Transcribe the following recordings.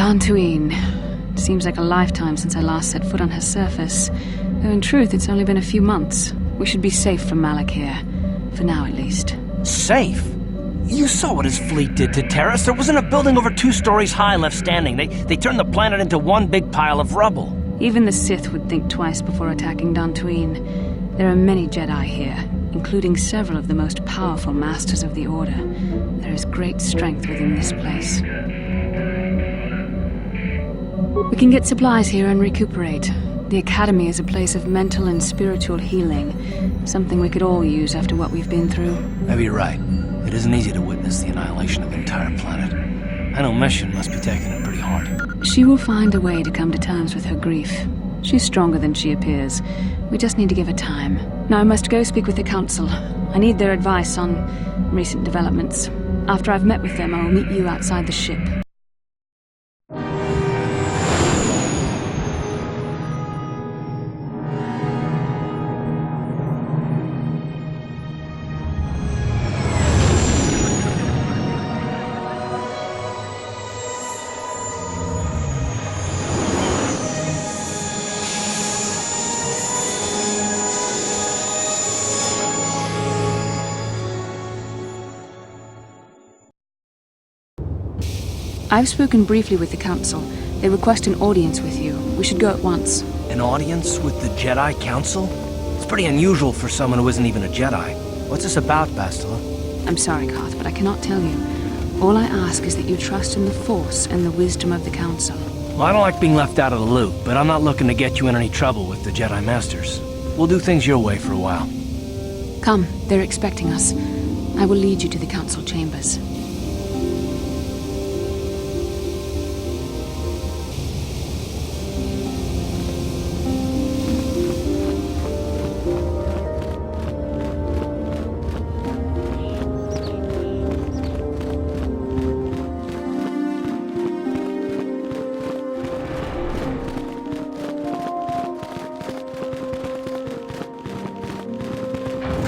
Dantooine. Seems like a lifetime since I last set foot on her surface. Though in truth, it's only been a few months. We should be safe from Malak here. For now, at least. Safe? You saw what his fleet did to Terrace. There wasn't a building over 2 stories high left standing. They turned the planet into one big pile of rubble. Even the Sith would think twice before attacking Dantooine. There are many Jedi here, including several of the most powerful masters of the Order. There is great strength within this place. We can get supplies here and recuperate. The Academy is a place of mental and spiritual healing, something we could all use after what we've been through. Maybe you're right. It isn't easy to witness the annihilation of an entire planet. I know Mission must be taking it pretty hard. She will find a way to come to terms with her grief. She's stronger than she appears. We just need to give her time. Now I must go speak with the Council. I need their advice on recent developments. After I've met with them, I will meet you outside the ship. I've spoken briefly with the Council. They request an audience with you. We should go at once. An audience with the Jedi Council? It's pretty unusual for someone who isn't even a Jedi. What's this about, Bastila? I'm sorry, Koth, but I cannot tell you. All I ask is that you trust in the Force and the wisdom of the Council. Well, I don't like being left out of the loop, but I'm not looking to get you in any trouble with the Jedi Masters. We'll do things your way for a while. Come, they're expecting us. I will lead you to the Council chambers.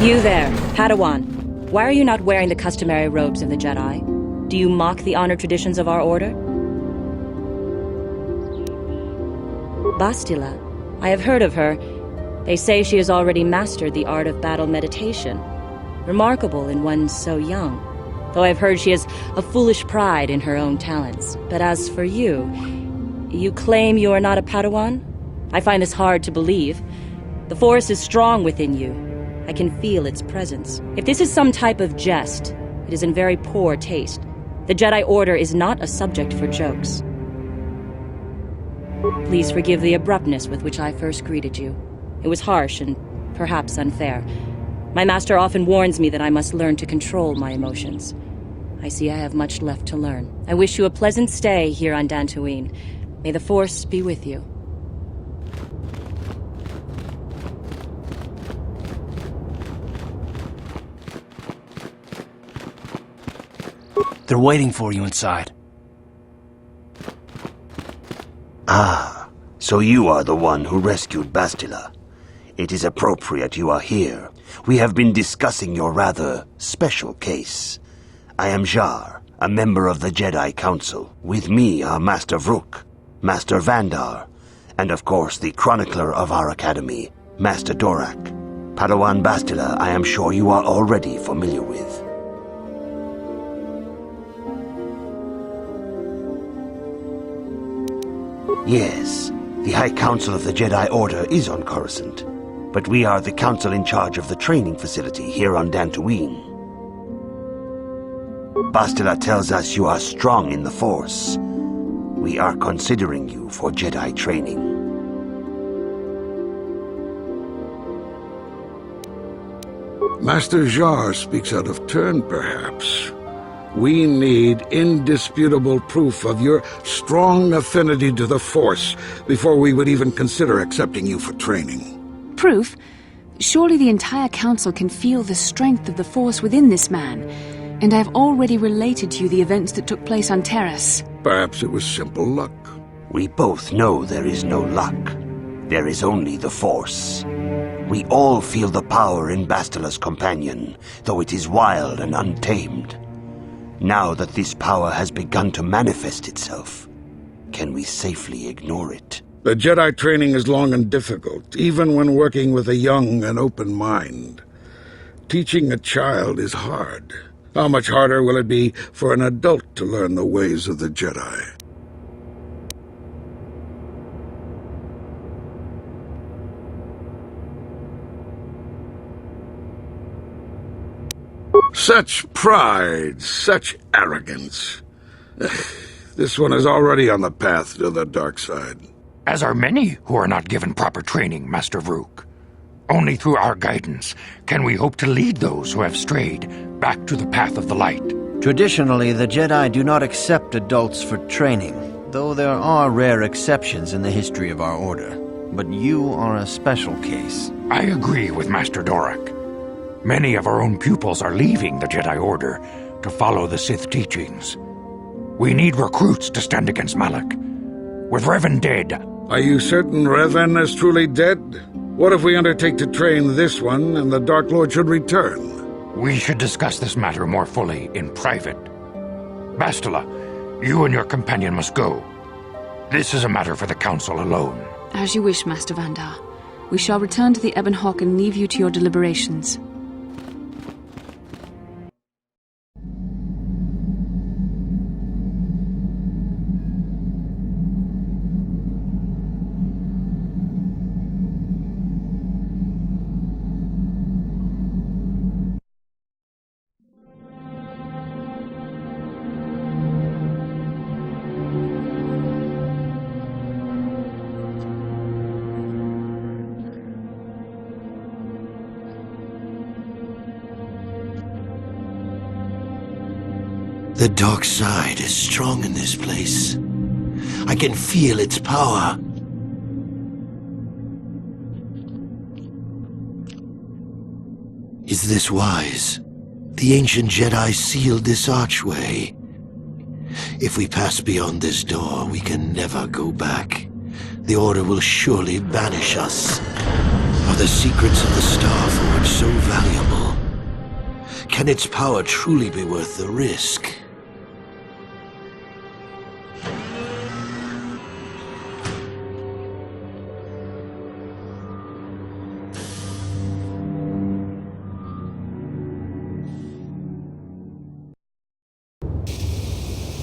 You there, Padawan. Why are you not wearing the customary robes of the Jedi? Do you mock the honor traditions of our order? Bastila. I have heard of her. They say she has already mastered the art of battle meditation. Remarkable in one so young. Though I've heard she has a foolish pride in her own talents. But as for you, you claim you are not a Padawan? I find this hard to believe. The Force is strong within you. I can feel its presence. If this is some type of jest, it is in very poor taste. The Jedi Order is not a subject for jokes. Please forgive the abruptness with which I first greeted you. It was harsh and perhaps unfair. My master often warns me that I must learn to control my emotions. I see I have much left to learn. I wish you a pleasant stay here on Dantooine. May the Force be with you. They're waiting for you inside. Ah, so you are the one who rescued Bastila. It is appropriate you are here. We have been discussing your rather special case. I am Jar, a member of the Jedi Council. With me are Master Vrook, Master Vandar, and of course the chronicler of our academy, Master Dorak. Padawan Bastila, I am sure you are already familiar with. Yes, the High Council of the Jedi Order is on Coruscant, but we are the council in charge of the training facility here on Dantooine. Bastila tells us you are strong in the Force. We are considering you for Jedi training. Master Jar speaks out of turn, perhaps. We need indisputable proof of your strong affinity to the Force before we would even consider accepting you for training. Proof? Surely the entire Council can feel the strength of the Force within this man, and I have already related to you the events that took place on Terrace. Perhaps it was simple luck. We both know there is no luck. There is only the Force. We all feel the power in Bastila's companion, though it is wild and untamed. Now that this power has begun to manifest itself, can we safely ignore it? The Jedi training is long and difficult, even when working with a young and open mind. Teaching a child is hard. How much harder will it be for an adult to learn the ways of the Jedi? Such pride, such arrogance. This one is already on the path to the dark side. As are many who are not given proper training, Master Vrook. Only through our guidance can we hope to lead those who have strayed back to the path of the light. Traditionally, the Jedi do not accept adults for training, though there are rare exceptions in the history of our order. But you are a special case. I agree with Master Doric. Many of our own pupils are leaving the Jedi Order to follow the Sith teachings. We need recruits to stand against Malak. With Revan dead... Are you certain Revan is truly dead? What if we undertake to train this one and the Dark Lord should return? We should discuss this matter more fully in private. Bastila, you and your companion must go. This is a matter for the Council alone. As you wish, Master Vandar. We shall return to the Ebon Hawk and leave you to your deliberations. The dark side is strong in this place. I can feel its power. Is this wise? The ancient Jedi sealed this archway. If we pass beyond this door, we can never go back. The Order will surely banish us. Are the secrets of the Star Forge so valuable? Can its power truly be worth the risk?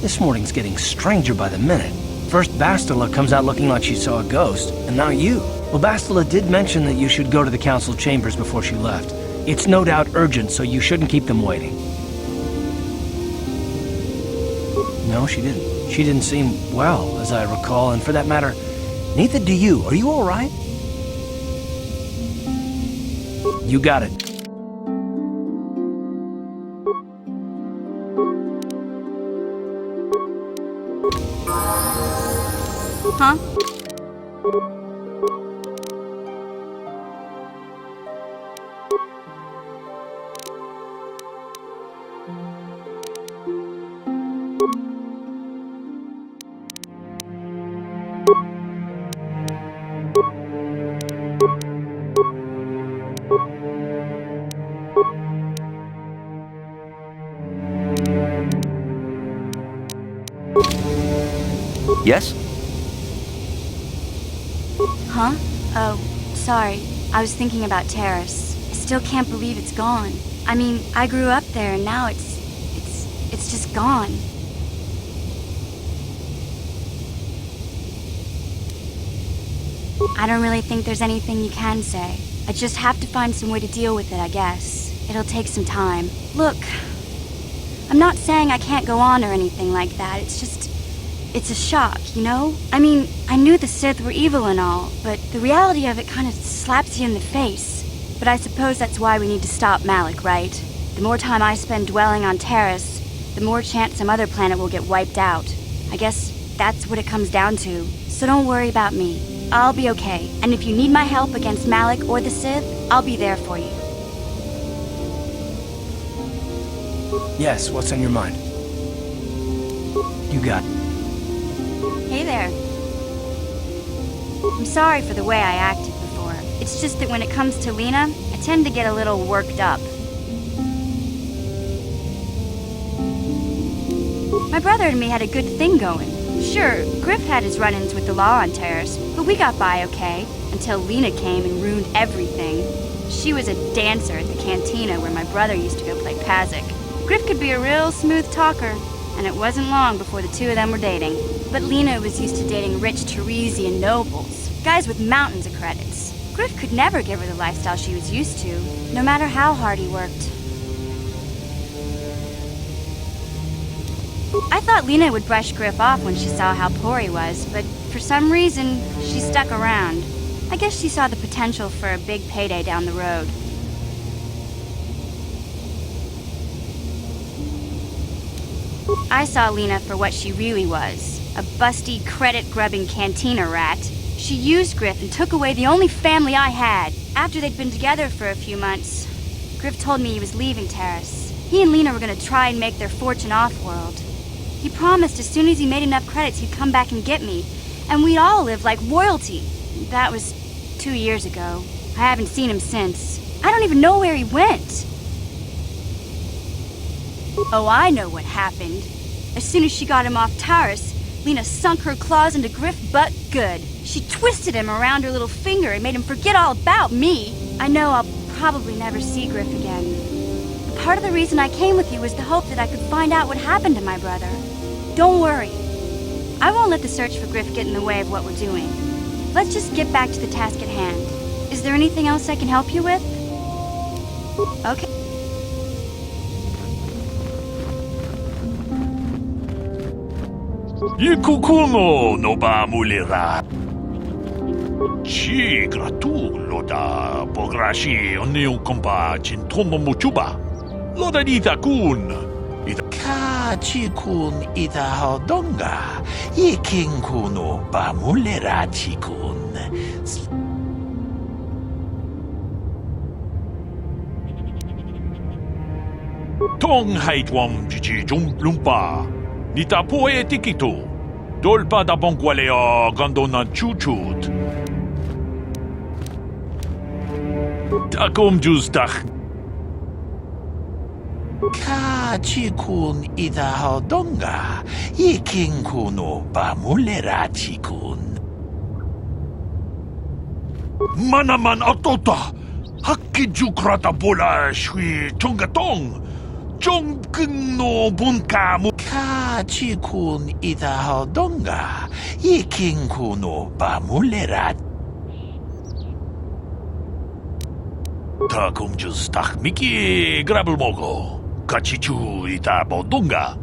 This morning's getting stranger by the minute. First Bastila comes out looking like she saw a ghost, and now you. Well, Bastila did mention that you should go to the council chambers before she left. It's no doubt urgent, so you shouldn't keep them waiting. No, she didn't. She didn't seem well, as I recall, and for that matter, neither do you. Are you all right? You got it. Huh? Yes? Huh? Oh, sorry. I was thinking about Terrace. I still can't believe it's gone. I mean, I grew up there and now it's just gone. I don't really think there's anything you can say. I just have to find some way to deal with it, I guess. It'll take some time. Look, I'm not saying I can't go on or anything like that. It's just... it's a shock, you know? I mean, I knew the Sith were evil and all, but the reality of it kind of slaps you in the face. But I suppose that's why we need to stop Malak, right? The more time I spend dwelling on Terrace, the more chance some other planet will get wiped out. I guess that's what it comes down to. So don't worry about me. I'll be okay. And if you need my help against Malak or the Sith, I'll be there for you. Yes, what's on your mind? You got it. Hey there. I'm sorry for the way I acted before. It's just that when it comes to Lena, I tend to get a little worked up. My brother and me had a good thing going. Sure, Griff had his run-ins with the law on Terrace, but we got by okay, until Lena came and ruined everything. She was a dancer at the cantina where my brother used to go play Pazik. Griff could be a real smooth talker, and it wasn't long before the two of them were dating. But Lena was used to dating rich Teresian nobles, guys with mountains of credits. Griff could never give her the lifestyle she was used to, no matter how hard he worked. I thought Lena would brush Griff off when she saw how poor he was, but for some reason, she stuck around. I guess she saw the potential for a big payday down the road. I saw Lena for what she really was, a busty, credit-grubbing cantina rat. She used Griff and took away the only family I had. After they'd been together for a few months, Griff told me he was leaving Terrace. He and Lena were gonna try and make their fortune off-world. He promised as soon as he made enough credits he'd come back and get me, and we'd all live like royalty. That was 2 years ago. I haven't seen him since. I don't even know where he went. Oh, I know what happened. As soon as she got him off Taurus, Lena sunk her claws into Griff butt good. She twisted him around her little finger and made him forget all about me. I know I'll probably never see Griff again. But part of the reason I came with you was the hope that I could find out what happened to my brother. Don't worry. I won't let the search for Griff get in the way of what we're doing. Let's just get back to the task at hand. Is there anything else I can help you with? Okay. Ikukuno no ba mulira. Chi gratulo da pograshi oneu kompa chintono muchuba. Loda dita kun. Ka chi kun ita hodonga. Ikin kuno ba mulira chi kun. Tong haitwam chichi lumpa. Nita poe tikitu. Dolpa da bongwaleo gandona chuchut. Takum justach. Ka chi kun ita hodonga. Ikin kuno ba mulira chi kun. Manaman atota. Hakkijukrata bola shui chongatong. Chongkung no bunkamu. Ka chi kun ita hodonga. Ikin kuno ba mulira. Takum justach miki grabelmogo. Kachichu ita bodunga.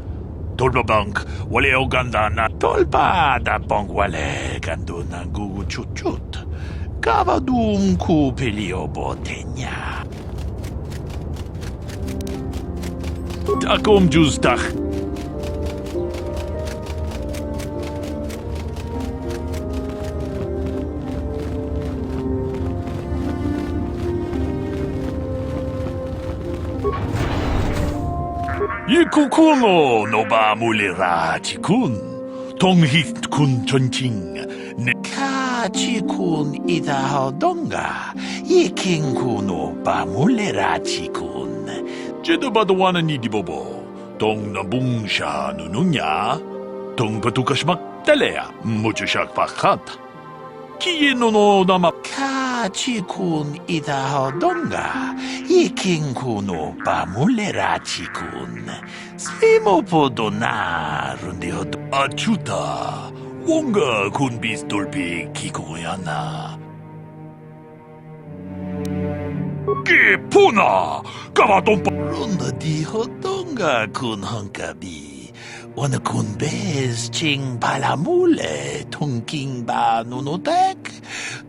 Tolpa bank wale oganda na. Tolpa da bong wale gando na gugu chut chut. Kavadum ku pelio botenya. Takum justach. Yikukuno no ba mulira chikun. Tonghit kun chonching. Ka chi kun ita hodonga. Ikin kuno ba mulira chi kun. Jedo badawana ni dibobo. Tong nabung siya nununya. Tong patukasmak talea. Mucho siya pakhat. Kiye no nama. Ka chi kun ita hodonga. Ikin kuno ba mulira chi kun. Slimo podo na rundi hodo. Achuta. Wonga kun bis dolpi kikoyana. Ke puna. Kavatompa. Runda di hodonga kun hankabi. Wana kun bez ching palamule tungking ba nunotek.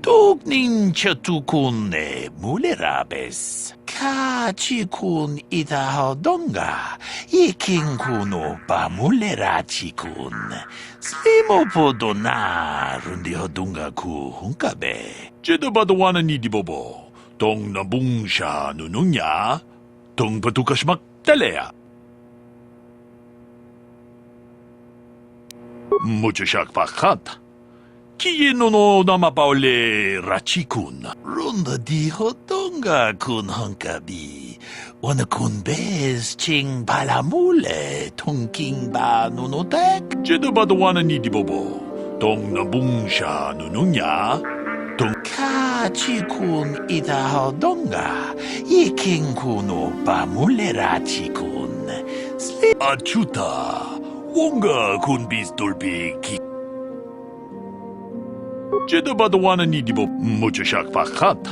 Tugning chatukun ne mulerabes. Ka chi kun ita hodonga. Ikin kuno ba mulera chi kun. Slimo podo na rundi hodonga ku hunkabe. Jedo badawana ni dibobo. Tong nabung siya nununya. Tong patukasmak talea. Mucho siya pakhat. Kiye no nama paole rachikun. Runda di hodonga kun hankabi. Wanakun bez ching palamule tongking ba nunotek. Jeda badawana ni dibobo. Dong nabungsha nununya. Dong Ka chikun ida donga. Iking kuno pamulera chikun. achuta. Wonga kun bis dolpi ki. Jeda badawana ni dibo mucho shak fakhat.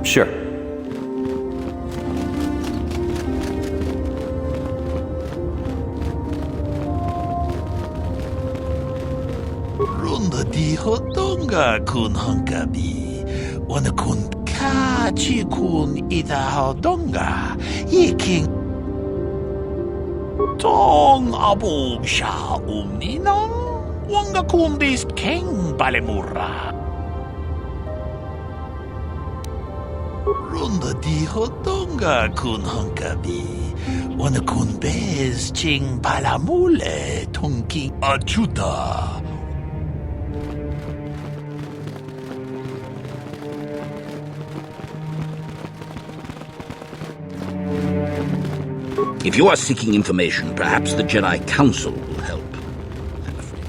Sure. Runda di hodonga kun honkabi. Wana kun kachi kun ida hodonga. Iking tong abu sha umninang. Wanga kun bis king balemura. Runda di hodonga kun honkabi. Wana kun bez ching palamule tongking achuta. If you are seeking information, perhaps the Jedi Council will help. I'm afraid.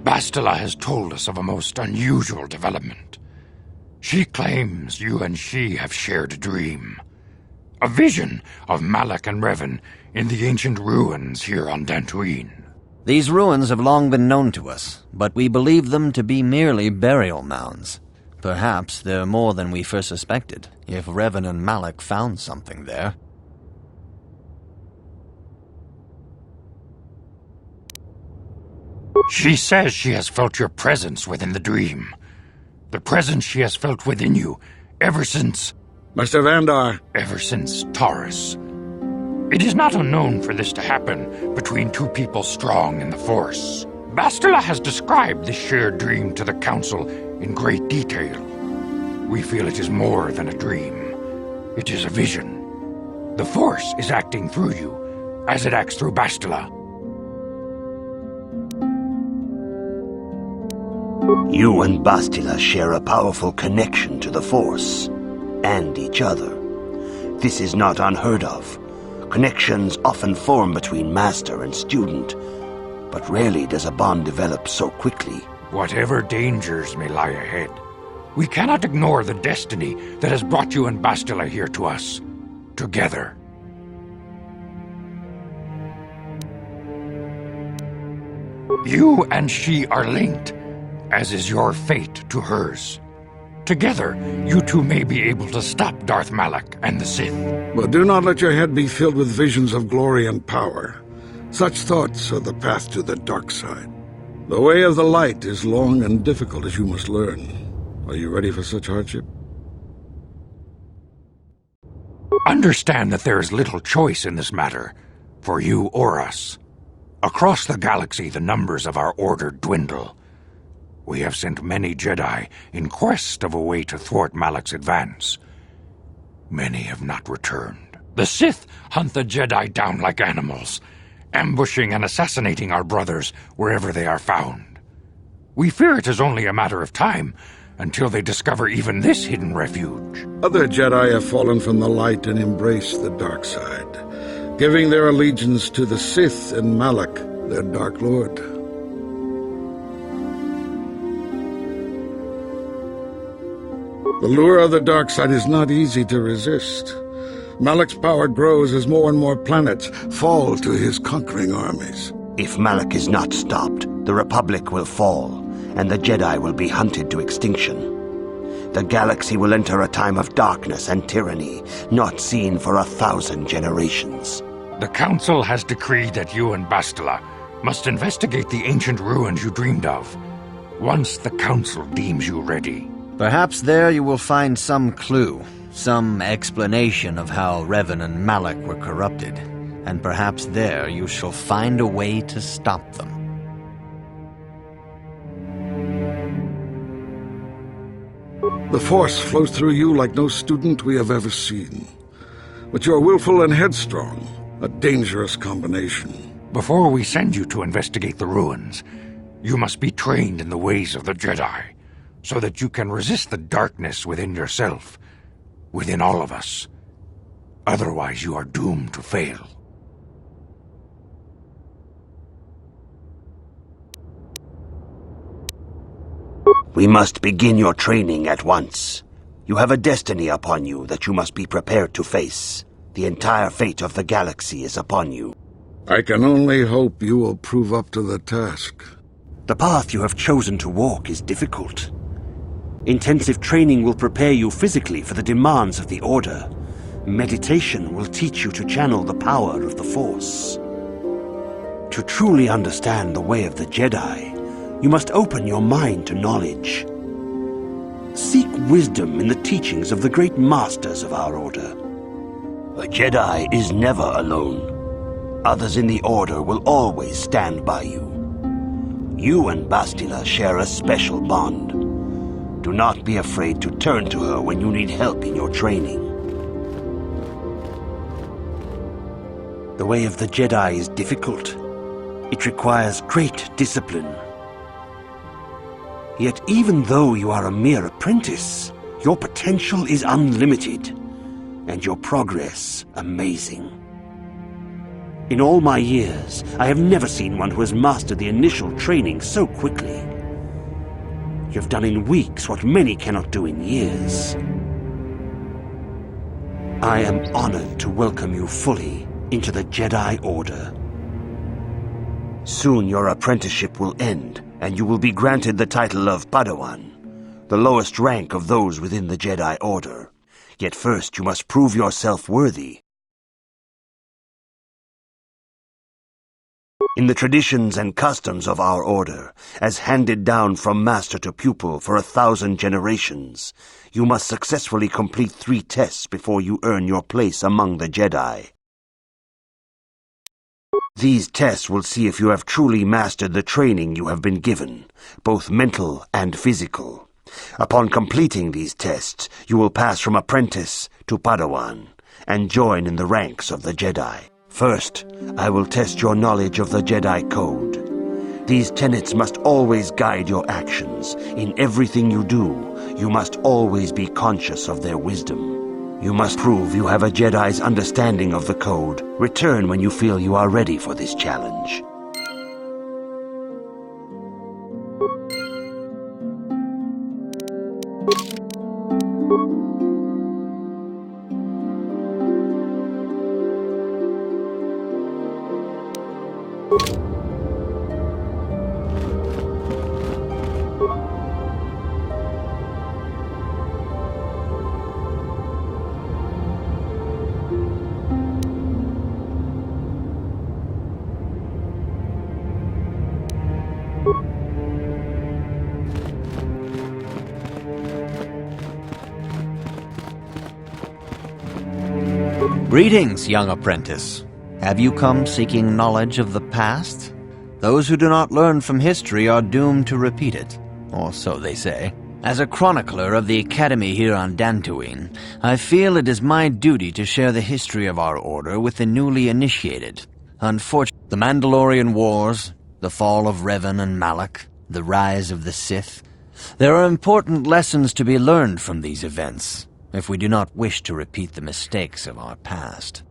Bastila has told us of a most unusual development. She claims you and she have shared a dream. A vision of Malak and Revan in the ancient ruins here on Dantooine. These ruins have long been known to us, but we believe them to be merely burial mounds. Perhaps they're more than we first suspected, if Revan and Malak found something there. She says she has felt your presence within the dream. The presence she has felt within you ever since... Master Vandar. Ever since Taurus. It is not unknown for this to happen between two people strong in the Force. Bastila has described this shared dream to the Council in great detail. We feel it is more than a dream. It is a vision. The Force is acting through you, as it acts through Bastila. You and Bastila share a powerful connection to the Force, and each other. This is not unheard of. Connections often form between master and student, but rarely does a bond develop so quickly. Whatever dangers may lie ahead, we cannot ignore the destiny that has brought you and Bastila here to us, together. You and she are linked, as is your fate to hers. Together, you two may be able to stop Darth Malak and the Sith. But do not let your head be filled with visions of glory and power. Such thoughts are the path to the dark side. The way of the light is long and difficult, as you must learn. Are you ready for such hardship? Understand that there is little choice in this matter, for you or us. Across the galaxy, the numbers of our order dwindle. We have sent many Jedi in quest of a way to thwart Malak's advance. Many have not returned. The Sith hunt the Jedi down like animals, ambushing and assassinating our brothers wherever they are found. We fear it is only a matter of time until they discover even this hidden refuge. Other Jedi have fallen from the light and embraced the dark side, giving their allegiance to the Sith and Malak, their Dark Lord. The lure of the dark side is not easy to resist. Malak's power grows as more and more planets fall to his conquering armies. If Malak is not stopped, the Republic will fall, and the Jedi will be hunted to extinction. The galaxy will enter a time of darkness and tyranny, not seen for 1,000 generations. The Council has decreed that you and Bastila must investigate the ancient ruins you dreamed of, once the Council deems you ready. Perhaps there you will find some clue, some explanation of how Revan and Malak were corrupted, and perhaps there you shall find a way to stop them. The Force flows through you like no student we have ever seen. But you are willful and headstrong, a dangerous combination. Before we send you to investigate the ruins, you must be trained in the ways of the Jedi, so that you can resist the darkness within yourself, within all of us. Otherwise, you are doomed to fail. We must begin your training at once. You have a destiny upon you that you must be prepared to face. The entire fate of the galaxy is upon you. I can only hope you will prove up to the task. The path you have chosen to walk is difficult. Intensive training will prepare you physically for the demands of the Order. Meditation will teach you to channel the power of the Force. To truly understand the way of the Jedi, you must open your mind to knowledge. Seek wisdom in the teachings of the great masters of our Order. A Jedi is never alone. Others in the Order will always stand by you. You and Bastila share a special bond. Do not be afraid to turn to her when you need help in your training. The way of the Jedi is difficult. It requires great discipline. Yet even though you are a mere apprentice, your potential is unlimited, and your progress amazing. In all my years, I have never seen one who has mastered the initial training so quickly. You have done in weeks what many cannot do in years. I am honored to welcome you fully into the Jedi Order. Soon your apprenticeship will end, and you will be granted the title of Padawan, the lowest rank of those within the Jedi Order. Yet first you must prove yourself worthy. In the traditions and customs of our order, as handed down from master to pupil for 1,000 generations, you must successfully complete 3 tests before you earn your place among the Jedi. These tests will see if you have truly mastered the training you have been given, both mental and physical. Upon completing these tests, you will pass from apprentice to Padawan, and join in the ranks of the Jedi. First, I will test your knowledge of the Jedi Code. These tenets must always guide your actions. In everything you do, you must always be conscious of their wisdom. You must prove you have a Jedi's understanding of the Code. Return when you feel you are ready for this challenge. Greetings, young apprentice. Have you come seeking knowledge of the past? Those who do not learn from history are doomed to repeat it, or so they say. As a chronicler of the Academy here on Dantooine, I feel it is my duty to share the history of our order with the newly initiated. Unfortunately, the Mandalorian Wars, the fall of Revan and Malak, the rise of the Sith. There are important lessons to be learned from these events, if we do not wish to repeat the mistakes of our past.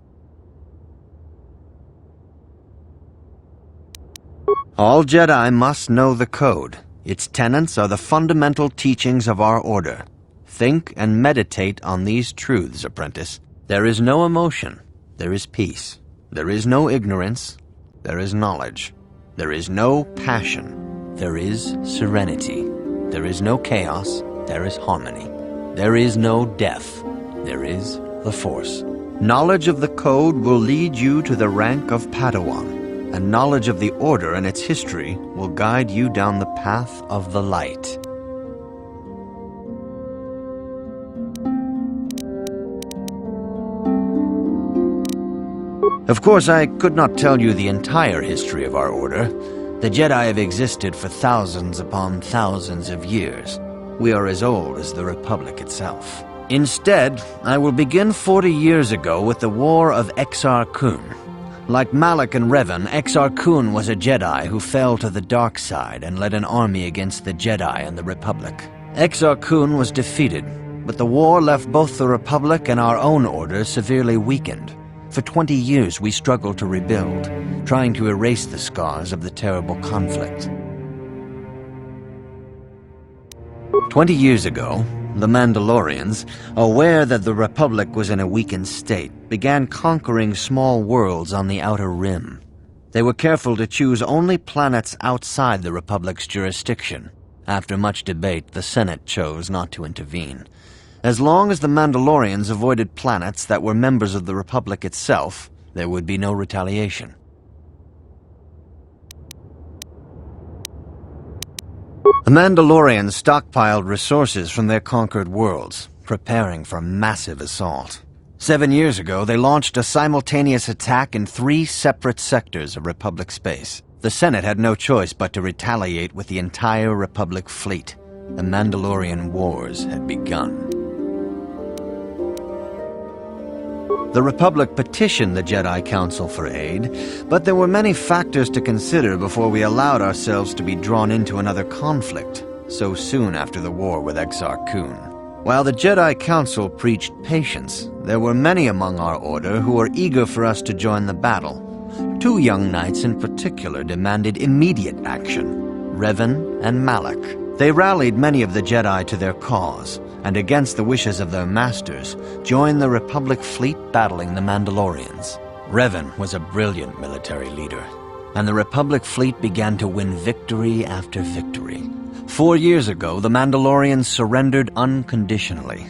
All Jedi must know the Code. Its tenets are the fundamental teachings of our order. Think and meditate on these truths, apprentice. There is no emotion. There is peace. There is no ignorance. There is knowledge. There is no passion. There is serenity. There is no chaos. There is harmony. There is no death. There is the Force. Knowledge of the Code will lead you to the rank of Padawan, and knowledge of the Order and its history will guide you down the path of the light. Of course, I could not tell you the entire history of our Order. The Jedi have existed for thousands upon thousands of years. We are as old as the Republic itself. Instead, I will begin 40 years ago with the War of Exar Kun. Like Malak and Revan, Exar Kun was a Jedi who fell to the dark side and led an army against the Jedi and the Republic. Exar Kun was defeated, but the war left both the Republic and our own order severely weakened. For 20 years we struggled to rebuild, trying to erase the scars of the terrible conflict. 20 years ago, the Mandalorians, aware that the Republic was in a weakened state, began conquering small worlds on the Outer Rim. They were careful to choose only planets outside the Republic's jurisdiction. After much debate, the Senate chose not to intervene. As long as the Mandalorians avoided planets that were members of the Republic itself, there would be no retaliation. The Mandalorians stockpiled resources from their conquered worlds, preparing for a massive assault. 7 years ago, they launched a simultaneous attack in 3 separate sectors of Republic space. The Senate had no choice but to retaliate with the entire Republic fleet. The Mandalorian Wars had begun. The Republic petitioned the Jedi Council for aid, but there were many factors to consider before we allowed ourselves to be drawn into another conflict, so soon after the war with Exar Kun. While the Jedi Council preached patience, there were many among our order who were eager for us to join the battle. 2 young knights in particular demanded immediate action, Revan and Malak. They rallied many of the Jedi to their cause, and against the wishes of their masters, joined the Republic fleet battling the Mandalorians. Revan was a brilliant military leader, and the Republic fleet began to win victory after victory. 4 years ago, the Mandalorians surrendered unconditionally.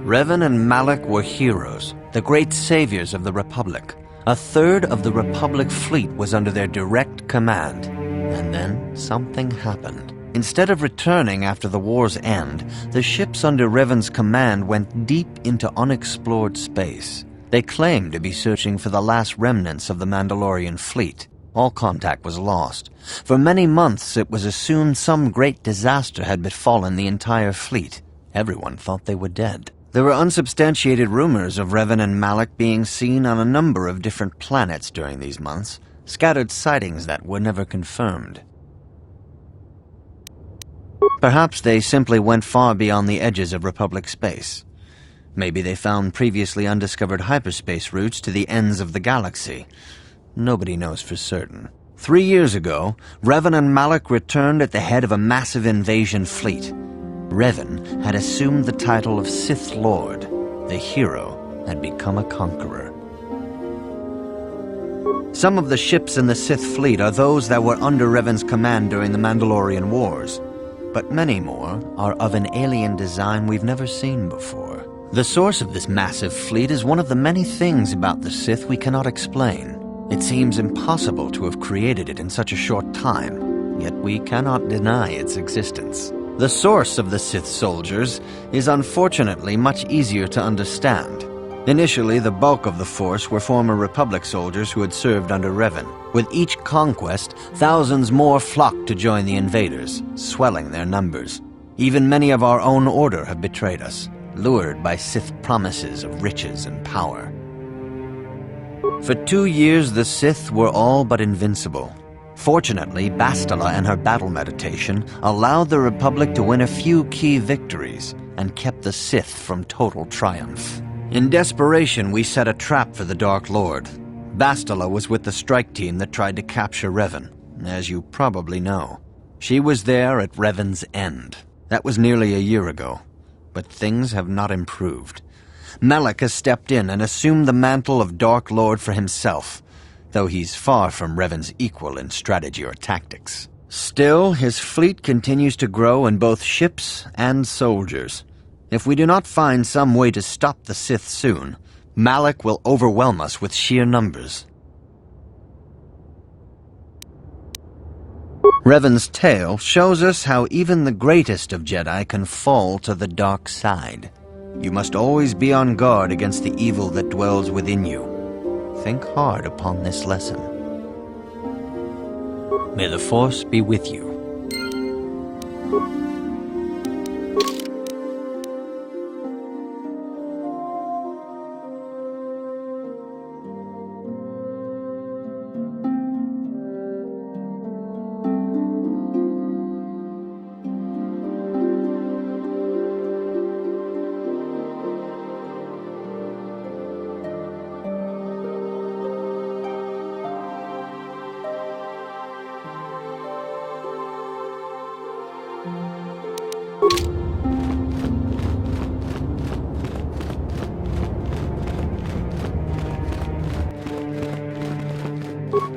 Revan and Malak were heroes, the great saviors of the Republic. A third of the Republic fleet was under their direct command. And then something happened. Instead of returning after the war's end, the ships under Revan's command went deep into unexplored space. They claimed to be searching for the last remnants of the Mandalorian fleet. All contact was lost. For many months, it was assumed some great disaster had befallen the entire fleet. Everyone thought they were dead. There were unsubstantiated rumors of Revan and Malak being seen on a number of different planets during these months, scattered sightings that were never confirmed. Perhaps they simply went far beyond the edges of Republic space. Maybe they found previously undiscovered hyperspace routes to the ends of the galaxy. Nobody knows for certain. 3 years ago, Revan and Malak returned at the head of a massive invasion fleet. Revan had assumed the title of Sith Lord. The hero had become a conqueror. Some of the ships in the Sith fleet are those that were under Revan's command during the Mandalorian Wars, but many more are of an alien design we've never seen before. The source of this massive fleet is one of the many things about the Sith we cannot explain. It seems impossible to have created it in such a short time, yet we cannot deny its existence. The source of the Sith soldiers is unfortunately much easier to understand. Initially, the bulk of the force were former Republic soldiers who had served under Revan. With each conquest, thousands more flocked to join the invaders, swelling their numbers. Even many of our own order have betrayed us, lured by Sith promises of riches and power. For 2 years, the Sith were all but invincible. Fortunately, Bastila and her battle meditation allowed the Republic to win a few key victories and kept the Sith from total triumph. In desperation, we set a trap for the Dark Lord. Bastila was with the strike team that tried to capture Revan, as you probably know. She was there at Revan's end. That was nearly a year ago, but things have not improved. Malak has stepped in and assumed the mantle of Dark Lord for himself, though he's far from Revan's equal in strategy or tactics. Still, his fleet continues to grow in both ships and soldiers. If we do not find some way to stop the Sith soon, Malak will overwhelm us with sheer numbers. Revan's tale shows us how even the greatest of Jedi can fall to the dark side. You must always be on guard against the evil that dwells within you. Think hard upon this lesson. May the Force be with you.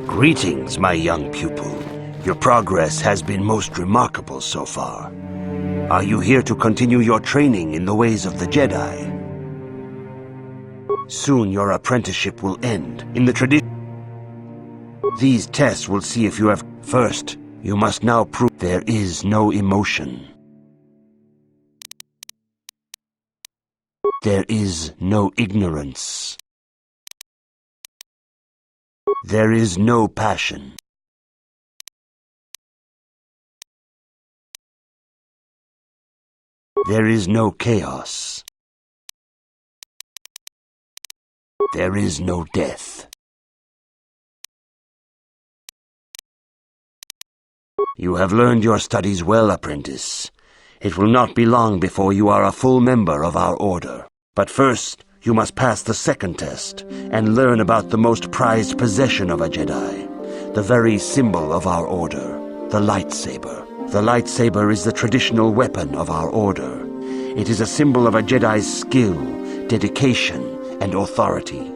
Greetings, my young pupil. Your progress has been most remarkable so far. Are you here to continue your training in the ways of the Jedi? Soon your apprenticeship will end. In the tradition, these tests will see if you have... First, you must now prove there is no emotion. There is no ignorance. There is no passion. There is no chaos. There is no death. You have learned your studies well, apprentice. It will not be long before you are a full member of our order. But first, you must pass the second test and learn about the most prized possession of a Jedi, the very symbol of our order, the lightsaber. The lightsaber is the traditional weapon of our order. It is a symbol of a Jedi's skill, dedication, and authority.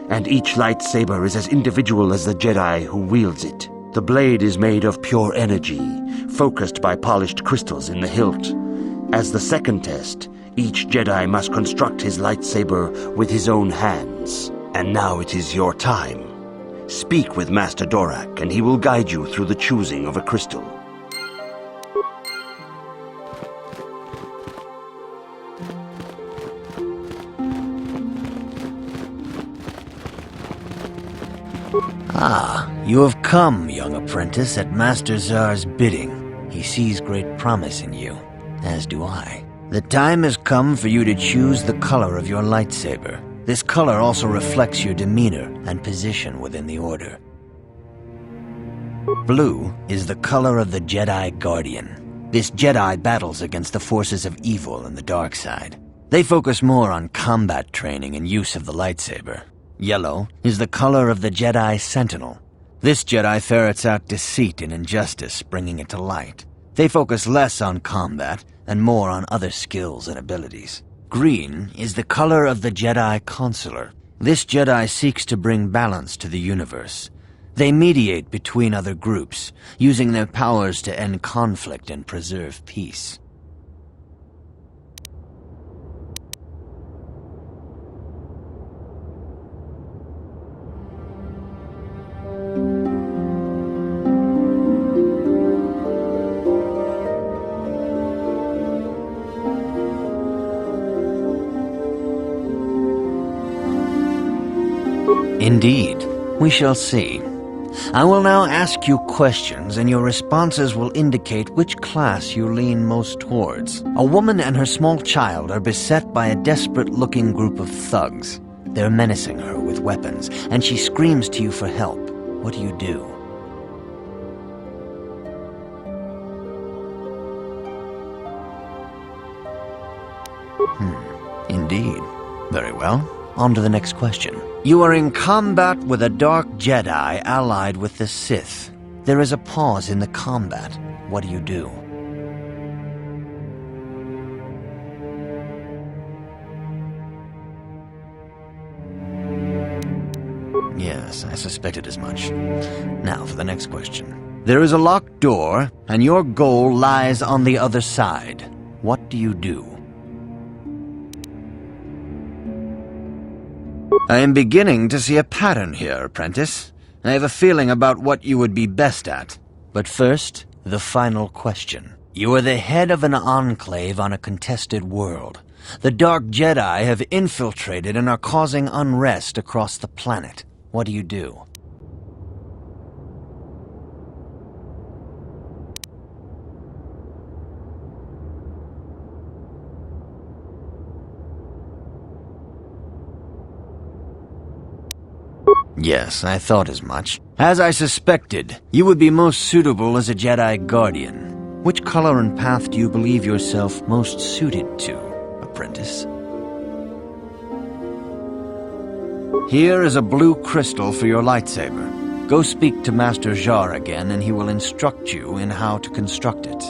And each lightsaber is as individual as the Jedi who wields it. The blade is made of pure energy, focused by polished crystals in the hilt. As the second test, each Jedi must construct his lightsaber with his own hands. And now it is your time. Speak with Master Dorak, and he will guide you through the choosing of a crystal. Ah, you have come, young apprentice, at Master Zar's bidding. He sees great promise in you, as do I. The time has come for you to choose the color of your lightsaber. This color also reflects your demeanor and position within the Order. Blue is the color of the Jedi Guardian. This Jedi battles against the forces of evil and the dark side. They focus more on combat training and use of the lightsaber. Yellow is the color of the Jedi Sentinel. This Jedi ferrets out deceit and injustice, bringing it to light. They focus less on combat and more on other skills and abilities. Green is the color of the Jedi Consular. This Jedi seeks to bring balance to the universe. They mediate between other groups, using their powers to end conflict and preserve peace. Indeed. We shall see. I will now ask you questions, and your responses will indicate which class you lean most towards. A woman and her small child are beset by a desperate-looking group of thugs. They're menacing her with weapons, and she screams to you for help. What do you do? Indeed. Very well. On to the next question. You are in combat with a dark Jedi allied with the Sith. There is a pause in the combat. What do you do? Yes, I suspected as much. Now for the next question. There is a locked door, and your goal lies on the other side. What do you do? I am beginning to see a pattern here, apprentice. I have a feeling about what you would be best at. But first, the final question. You are the head of an enclave on a contested world. The Dark Jedi have infiltrated and are causing unrest across the planet. What do you do? Yes, I thought as much. As I suspected, you would be most suitable as a Jedi Guardian. Which color and path do you believe yourself most suited to, apprentice? Here is a blue crystal for your lightsaber. Go speak to Master Jar again, and he will instruct you in how to construct it.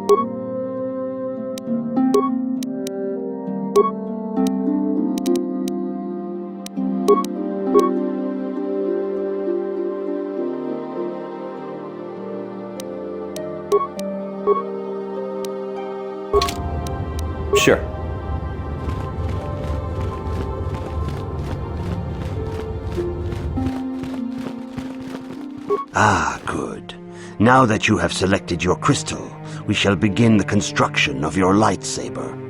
Sure. Ah, good. Now that you have selected your crystal, we shall begin the construction of your lightsaber.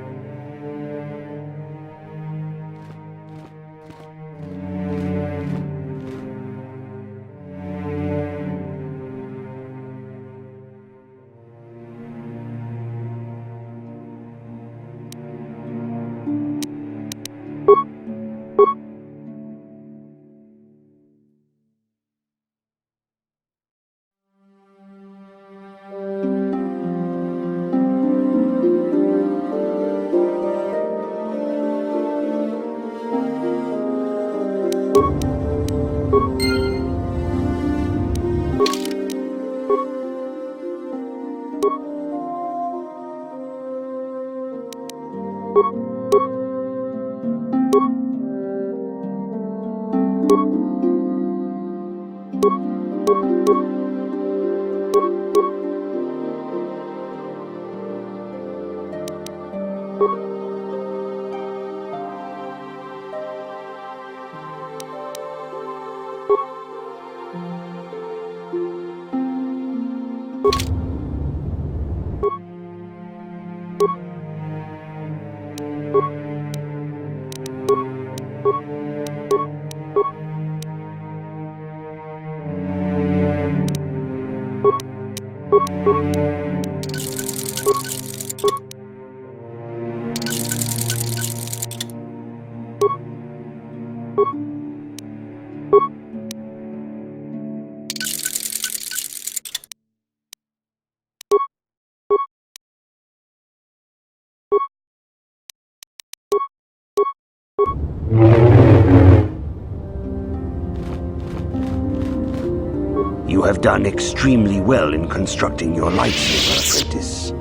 You have done extremely well in constructing your lightsaber, apprentice.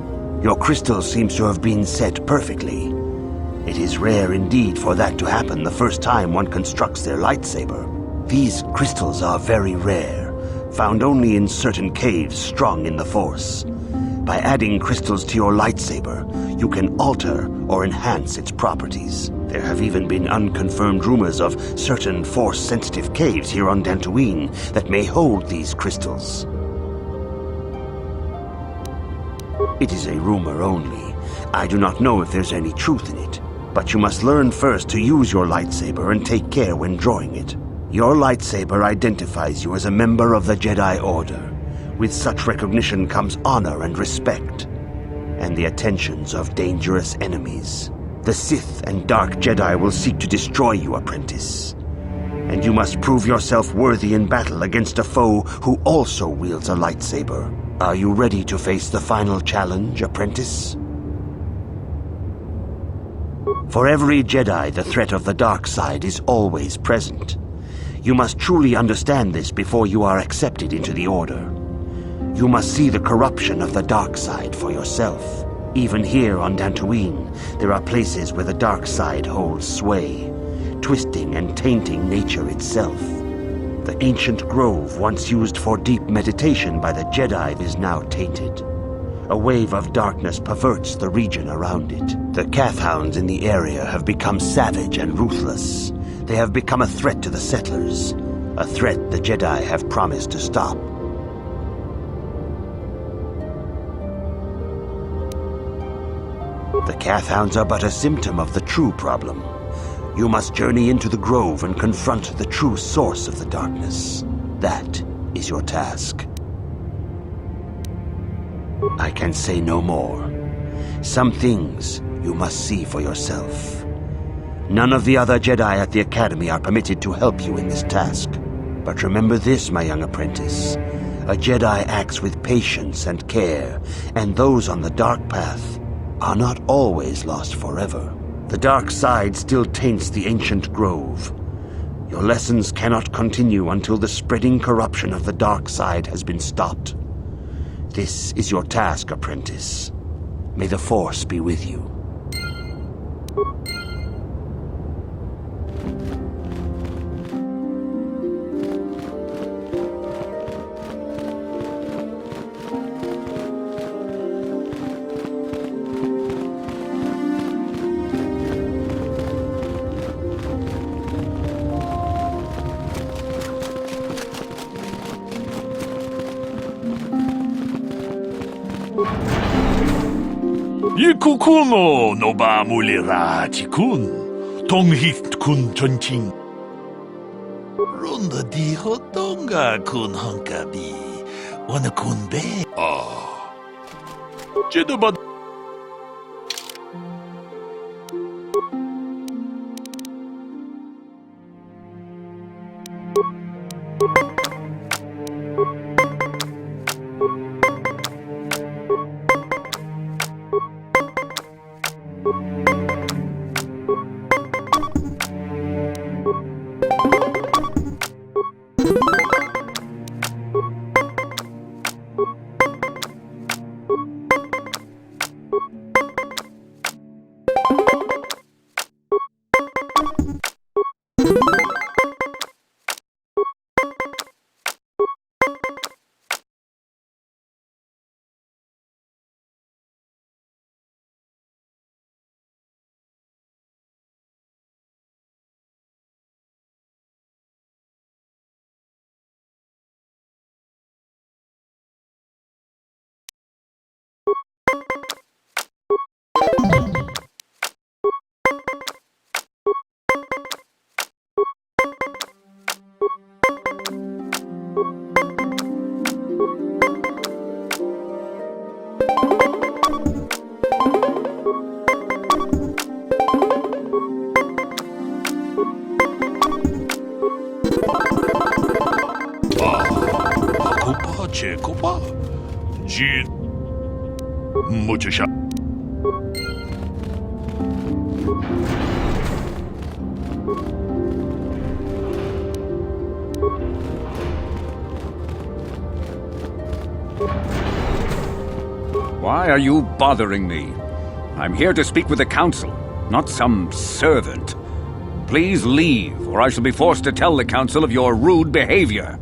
Your crystal seems to have been set perfectly. It is rare indeed for that to happen the first time one constructs their lightsaber. These crystals are very rare, found only in certain caves strong in the Force. By adding crystals to your lightsaber, you can alter or enhance its properties. There have even been unconfirmed rumors of certain Force-sensitive caves here on Dantooine that may hold these crystals. It is a rumor only. I do not know if there's any truth in it, but you must learn first to use your lightsaber and take care when drawing it. Your lightsaber identifies you as a member of the Jedi Order. With such recognition comes honor and respect, and the attentions of dangerous enemies. The Sith and Dark Jedi will seek to destroy you, apprentice. And you must prove yourself worthy in battle against a foe who also wields a lightsaber. Are you ready to face the final challenge, apprentice? For every Jedi, the threat of the dark side is always present. You must truly understand this before you are accepted into the Order. You must see the corruption of the dark side for yourself. Even here on Dantooine, there are places where the dark side holds sway, twisting and tainting nature itself. The ancient grove once used for deep meditation by the Jedi is now tainted. A wave of darkness perverts the region around it. The Kathhounds in the area have become savage and ruthless. They have become a threat to the settlers, a threat the Jedi have promised to stop. The Kathhounds are but a symptom of the true problem. You must journey into the grove and confront the true source of the darkness. That is your task. I can say no more. Some things you must see for yourself. None of the other Jedi at the Academy are permitted to help you in this task. But remember this, my young apprentice. A Jedi acts with patience and care, and those on the dark path are not always lost forever. The dark side still taints the ancient grove. Your lessons cannot continue until the spreading corruption of the dark side has been stopped. This is your task, apprentice. May the Force be with you. Kukuno no ba mulira chikun, tonghit kun chonching. Ronda di hotonga kun honkabi, wana kun be. Jedaba. Kopa, Jin, Muchasha. Why are you bothering me? I'm here to speak with the Council, not some servant. Please leave, or I shall be forced to tell the Council of your rude behavior.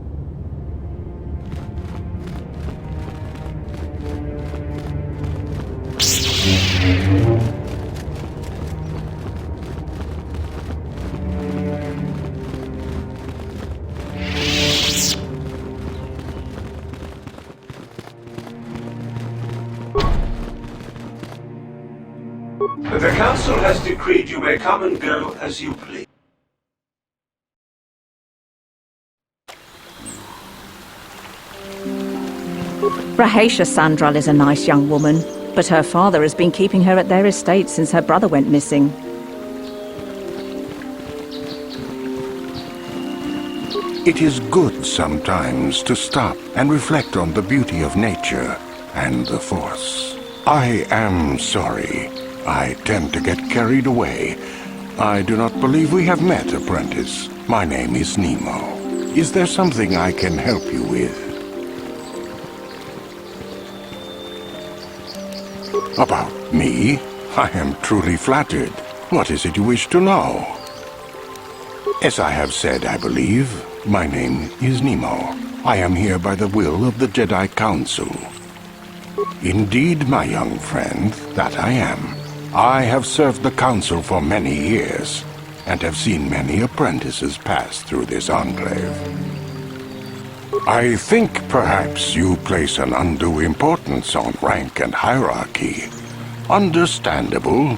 The Council has decreed you may come and go as you please. Rahasia Sandral is a nice young woman, but her father has been keeping her at their estate since her brother went missing. It is good sometimes to stop and reflect on the beauty of nature and the Force. I am sorry. I tend to get carried away. I do not believe we have met, apprentice. My name is Nemo. Is there something I can help you with? About me? I am truly flattered. What is it you wish to know? As I have said, I believe, my name is Nemo. I am here by the will of the Jedi Council. Indeed, my young friend, that I am. I have served the Council for many years, and have seen many apprentices pass through this Enclave. I think perhaps you place an undue importance on rank and hierarchy. Understandable,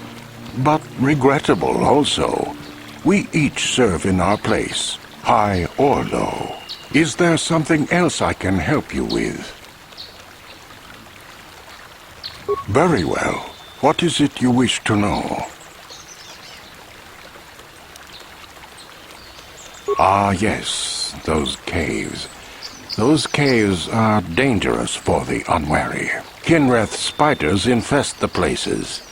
but regrettable also. We each serve in our place, high or low. Is there something else I can help you with? Very well. What is it you wish to know? Ah, yes, those caves. Those caves are dangerous for the unwary. Kinreth spiders infest the places.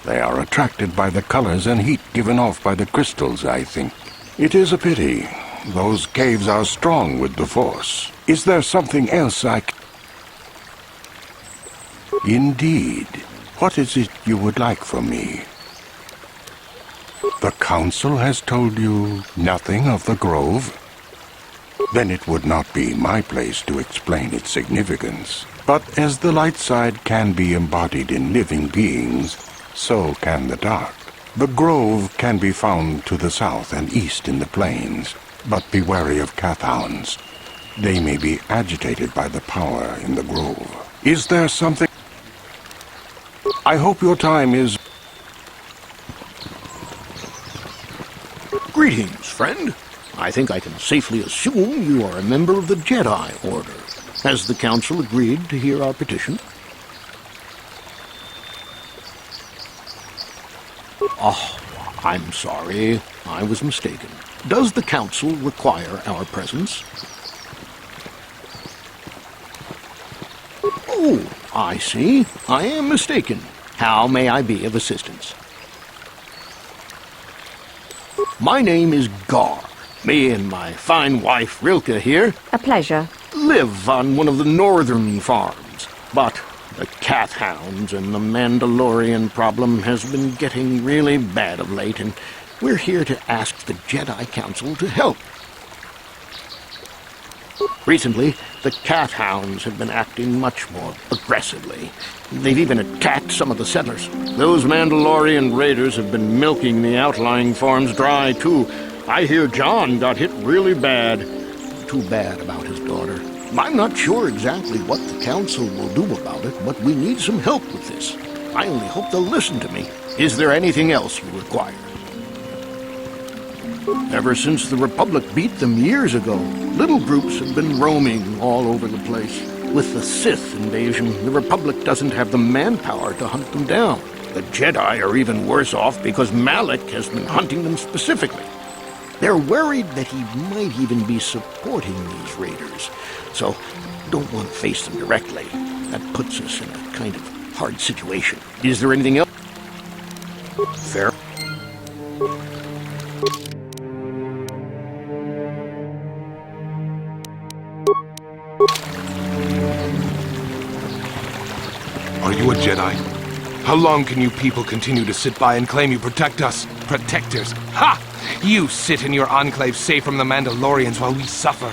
They are attracted by the colors and heat given off by the crystals, I think. It is a pity. Those caves are strong with the Force. Is there something else I can... Indeed. What is it you would like from me? The Council has told you nothing of the Grove? Then it would not be my place to explain its significance. But as the light side can be embodied in living beings, so can the dark. The Grove can be found to the south and east in the plains, but be wary of Kathhounds. They may be agitated by the power in the Grove. Is there something... I hope your time is... Greetings, friend. I think I can safely assume you are a member of the Jedi Order. Has the Council agreed to hear our petition? Oh, I'm sorry. I was mistaken. Does the Council require our presence? Oh, I see. I am mistaken. How may I be of assistance? My name is Gar. Me and my fine wife, Richter, here... A pleasure. ...live on one of the northern farms. But the Kathhounds and the Mandalorian problem has been getting really bad of late, and we're here to ask the Jedi Council to help. Recently, the Kathhounds have been acting much more aggressively. They've even attacked some of the settlers. Those Mandalorian raiders have been milking the outlying farms dry, too. I hear John got hit really bad. Too bad about his daughter. I'm not sure exactly what the Council will do about it, but we need some help with this. I only hope they'll listen to me. Is there anything else you require? Ever since the Republic beat them years ago, little groups have been roaming all over the place. With the Sith invasion, the Republic doesn't have the manpower to hunt them down. The Jedi are even worse off because Malak has been hunting them specifically. They're worried that he might even be supporting these raiders, so don't want to face them directly. That puts us in a kind of hard situation. Is there anything else? Fair. Are you a Jedi? How long can you people continue to sit by and claim you protect us? Protectors? Ha! You sit in your enclave safe from the Mandalorians while we suffer.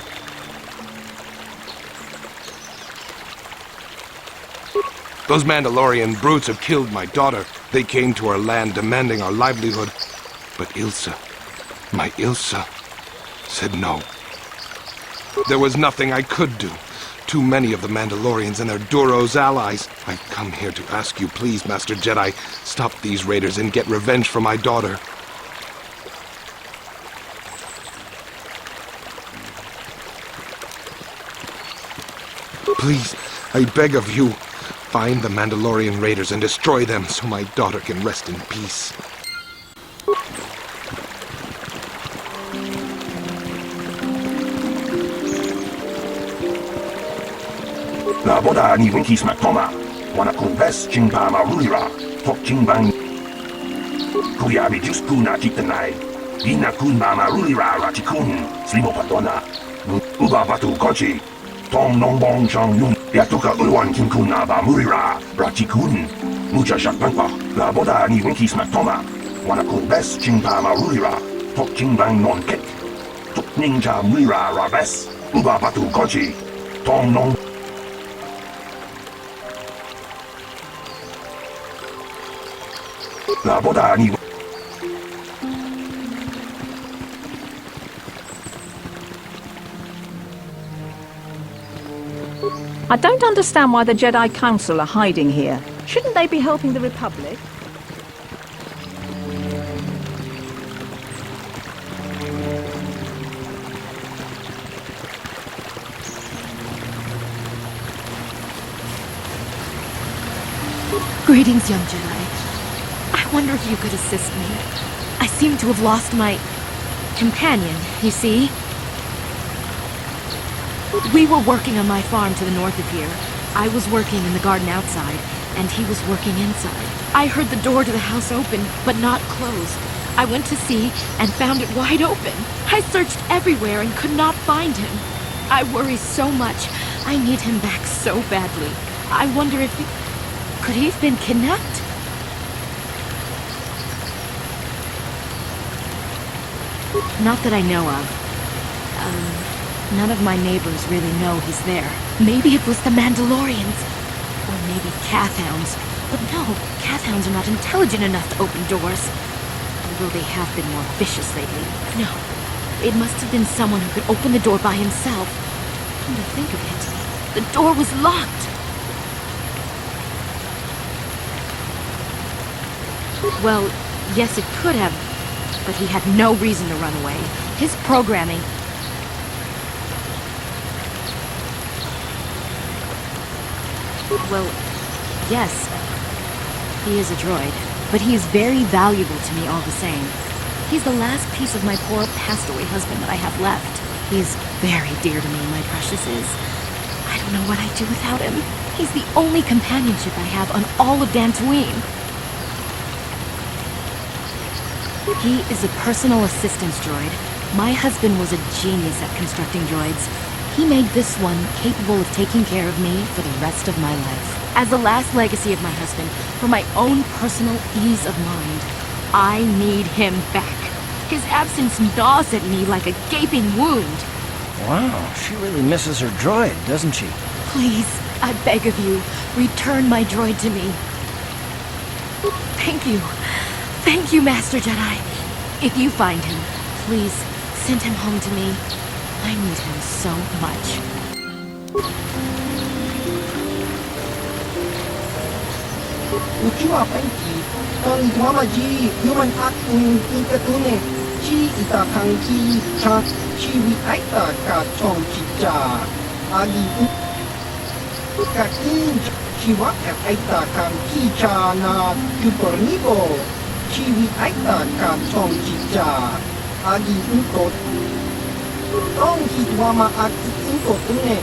Those Mandalorian brutes have killed my daughter. They came to our land demanding our livelihood. But Ilsa, my Ilsa, said no. There was nothing I could do. Too many of the Mandalorians and their Duros allies. I've come here to ask you, please, Master Jedi, stop these raiders and get revenge for my daughter. Please, I beg of you, find the Mandalorian raiders and destroy them so my daughter can rest in peace. La boda ni winki smak toma, wana kun ves chingpa ma rulira, tok chingbang. Kuya bi just kuna chitanai, ina kun ma rulira ratikun, slimo patona, uba batu kochi, tong nong bong chang yun, yatuka ulwan kinkuna ba murira, ratikun, mucha shakpangpa, la boda ni winki smak toma, wana kun ves chingpa ma rulira, tok chingbang non ket, tok ninja murira rabes, uba batu kochi, tong nong. La boda ni... I don't understand why the Jedi Council are hiding here. Shouldn't they be helping the Republic? Greetings, young Jedi. I wonder if you could assist me. I seem to have lost my companion, you see? We were working on my farm to the north of here. I was working in the garden outside, and he was working inside. I heard the door to the house open, but not close. I went to see and found it wide open. I searched everywhere and could not find him. I worry so much. I need him back so badly. I wonder if you... Could he have been kidnapped? Not that I know of. None of my neighbors really know he's there. Maybe it was the Mandalorians. Or maybe Cathhounds. But no, Cathhounds are not intelligent enough to open doors. Although they have been more vicious lately. No, it must have been someone who could open the door by himself. Come to think of it, the door was locked. Well, yes, it could have, but he had no reason to run away. His programming... Well, yes, he is a droid, but he is very valuable to me all the same. He's the last piece of my poor passed-away husband that I have left. He's very dear to me, my precious is. I don't know what I'd do without him. He's the only companionship I have on all of Dantooine. He is a personal assistance droid. My husband was a genius at constructing droids. He made this one capable of taking care of me for the rest of my life. As the last legacy of my husband, for my own personal ease of mind, I need him back. His absence gnaws at me like a gaping wound. Wow, she really misses her droid, doesn't she? Please, I beg of you, return my droid to me. Thank you. Thank you, Master Jedi. If you find him, please send him home to me. I need him so much. Ucua penki, ton mama ji, human akun inkatune, chi itakang ki cha, chi wi aita ka chong chicha, agi kakin chi wa aita kang ki cha na kupornibo, chi wi aita ka chong chicha, agi unkot. Tong hitwama aki inkotune,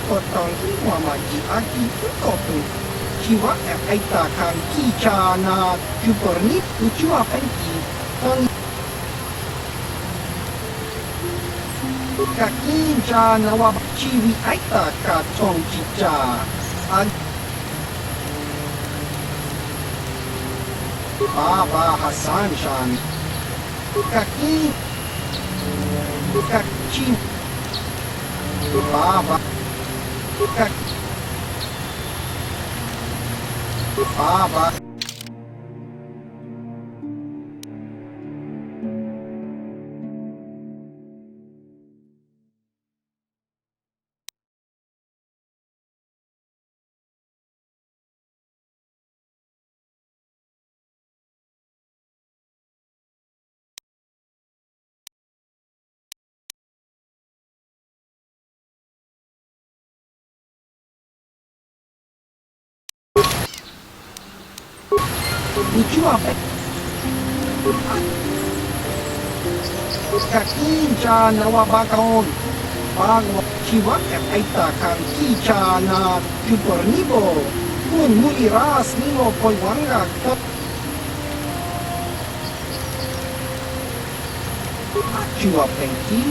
kotong hitwama ji aki inkotune. Chiwa aita kan kicha na kupornip ucua penki tong kakincha na wa chiwi aita ka tong chicha Baba Hassan Shan kakin kachi Baba kak Baba. Ucua kakincha na wabakaon pag chiwa aita kan kicha na kupornibo kun muliras nimo polwanga chua penki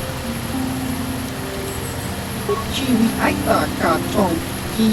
chiwi aita ka chong ki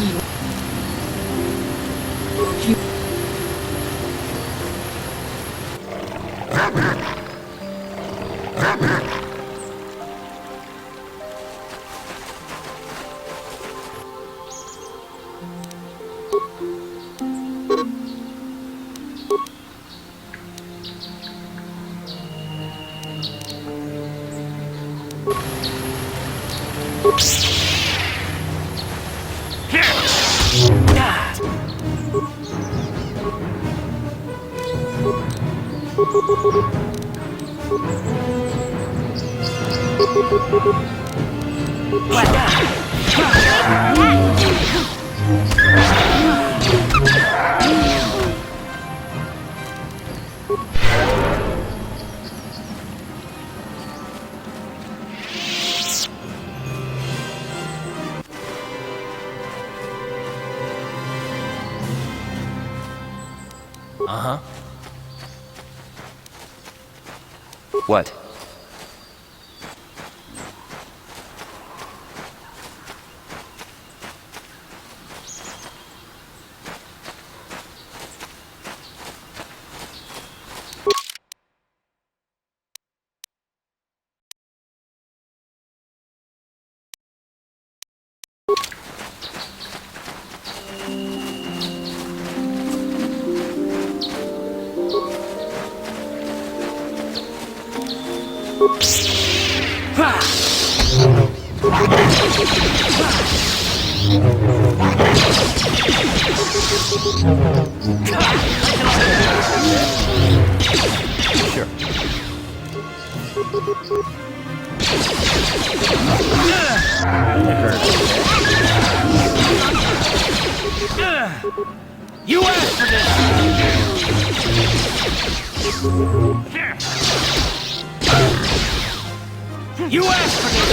Uh-huh. What? Sure. You asked for this! You asked for this!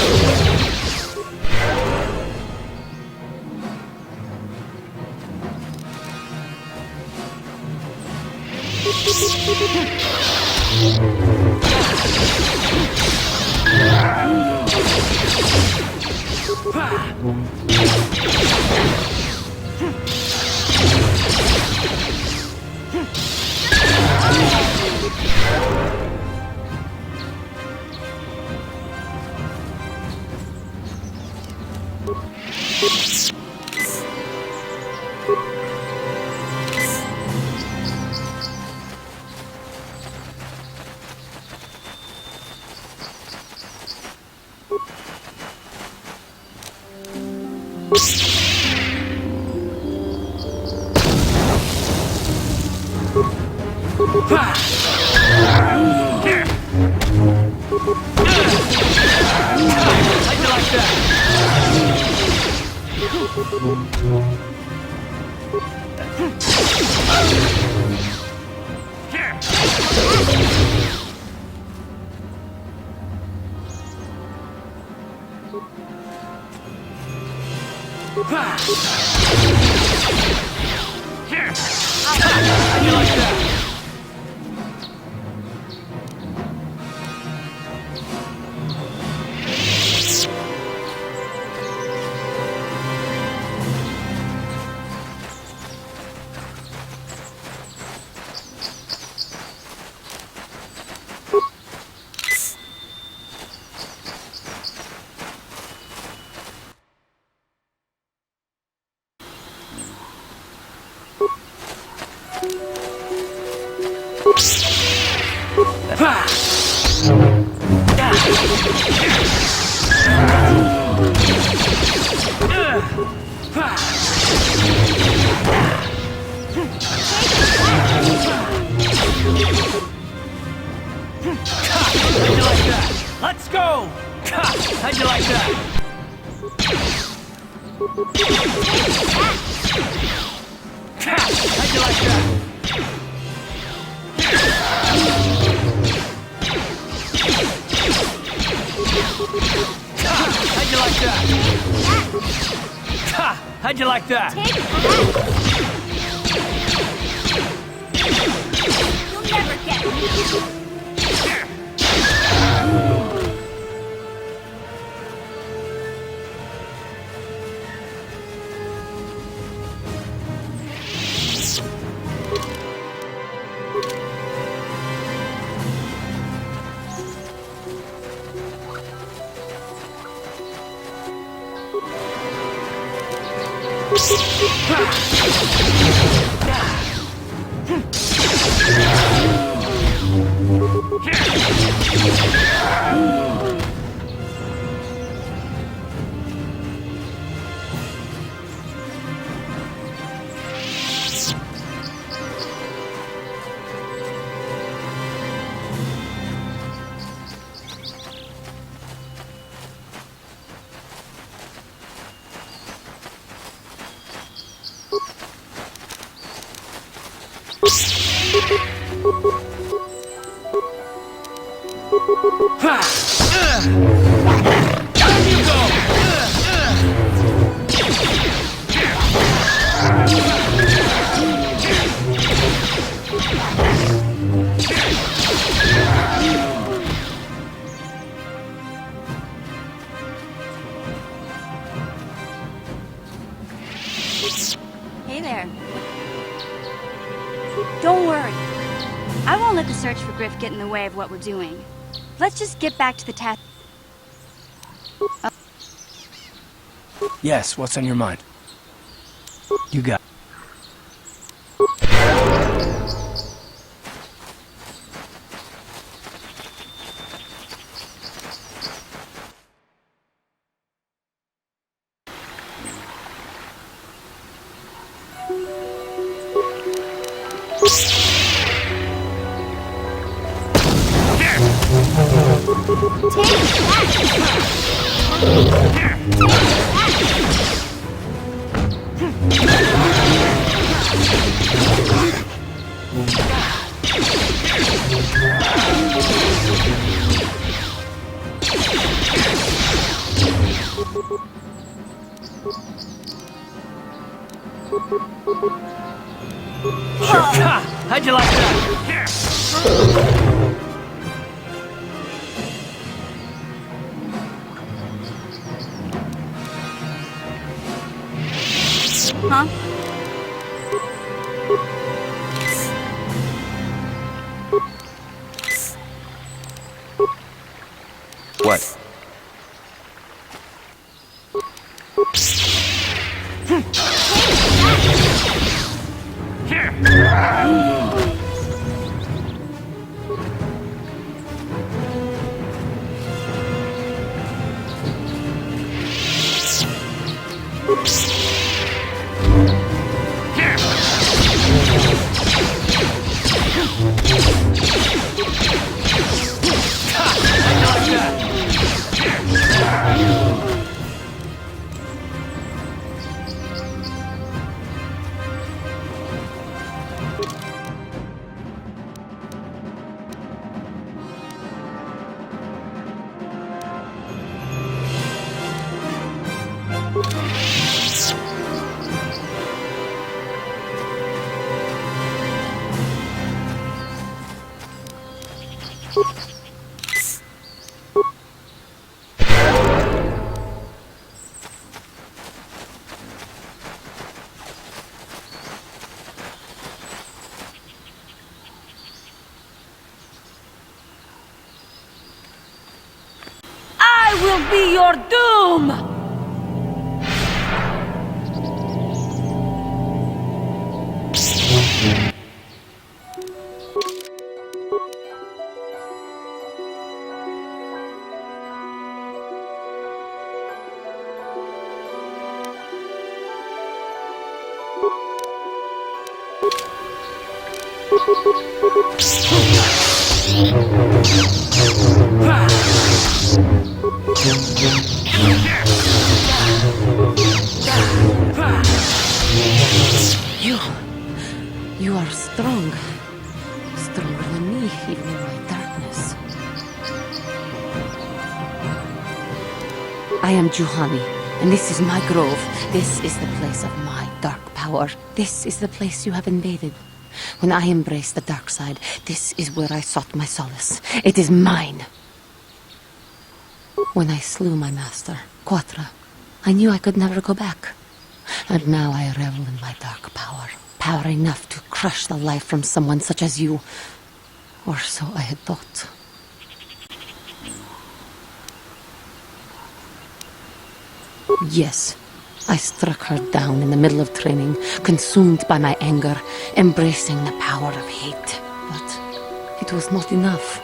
Let's go! How'd you like that? How'd you like that? How'd you like that? How'd you like that? You'll never get me. Down you go! Hey there. Don't worry. I won't let the search for Griff get in the way of what we're doing. Let's just get back to the task. Yes, what's on your mind? You got it. How'd you like that? Huh? What? I will be your doom! You are strong. Stronger than me, even in my darkness. I am Juhani, and this is my grove. This is the place of my dark power. This is the place you have invaded. When I embraced the dark side, this is where I sought my solace. It is mine. When I slew my master, KOTOR, I knew I could never go back. And now I revel in my dark power. Power enough to crush the life from someone such as you. Or so I had thought. Yes, I struck her down in the middle of training, consumed by my anger, embracing the power of hate. But it was not enough.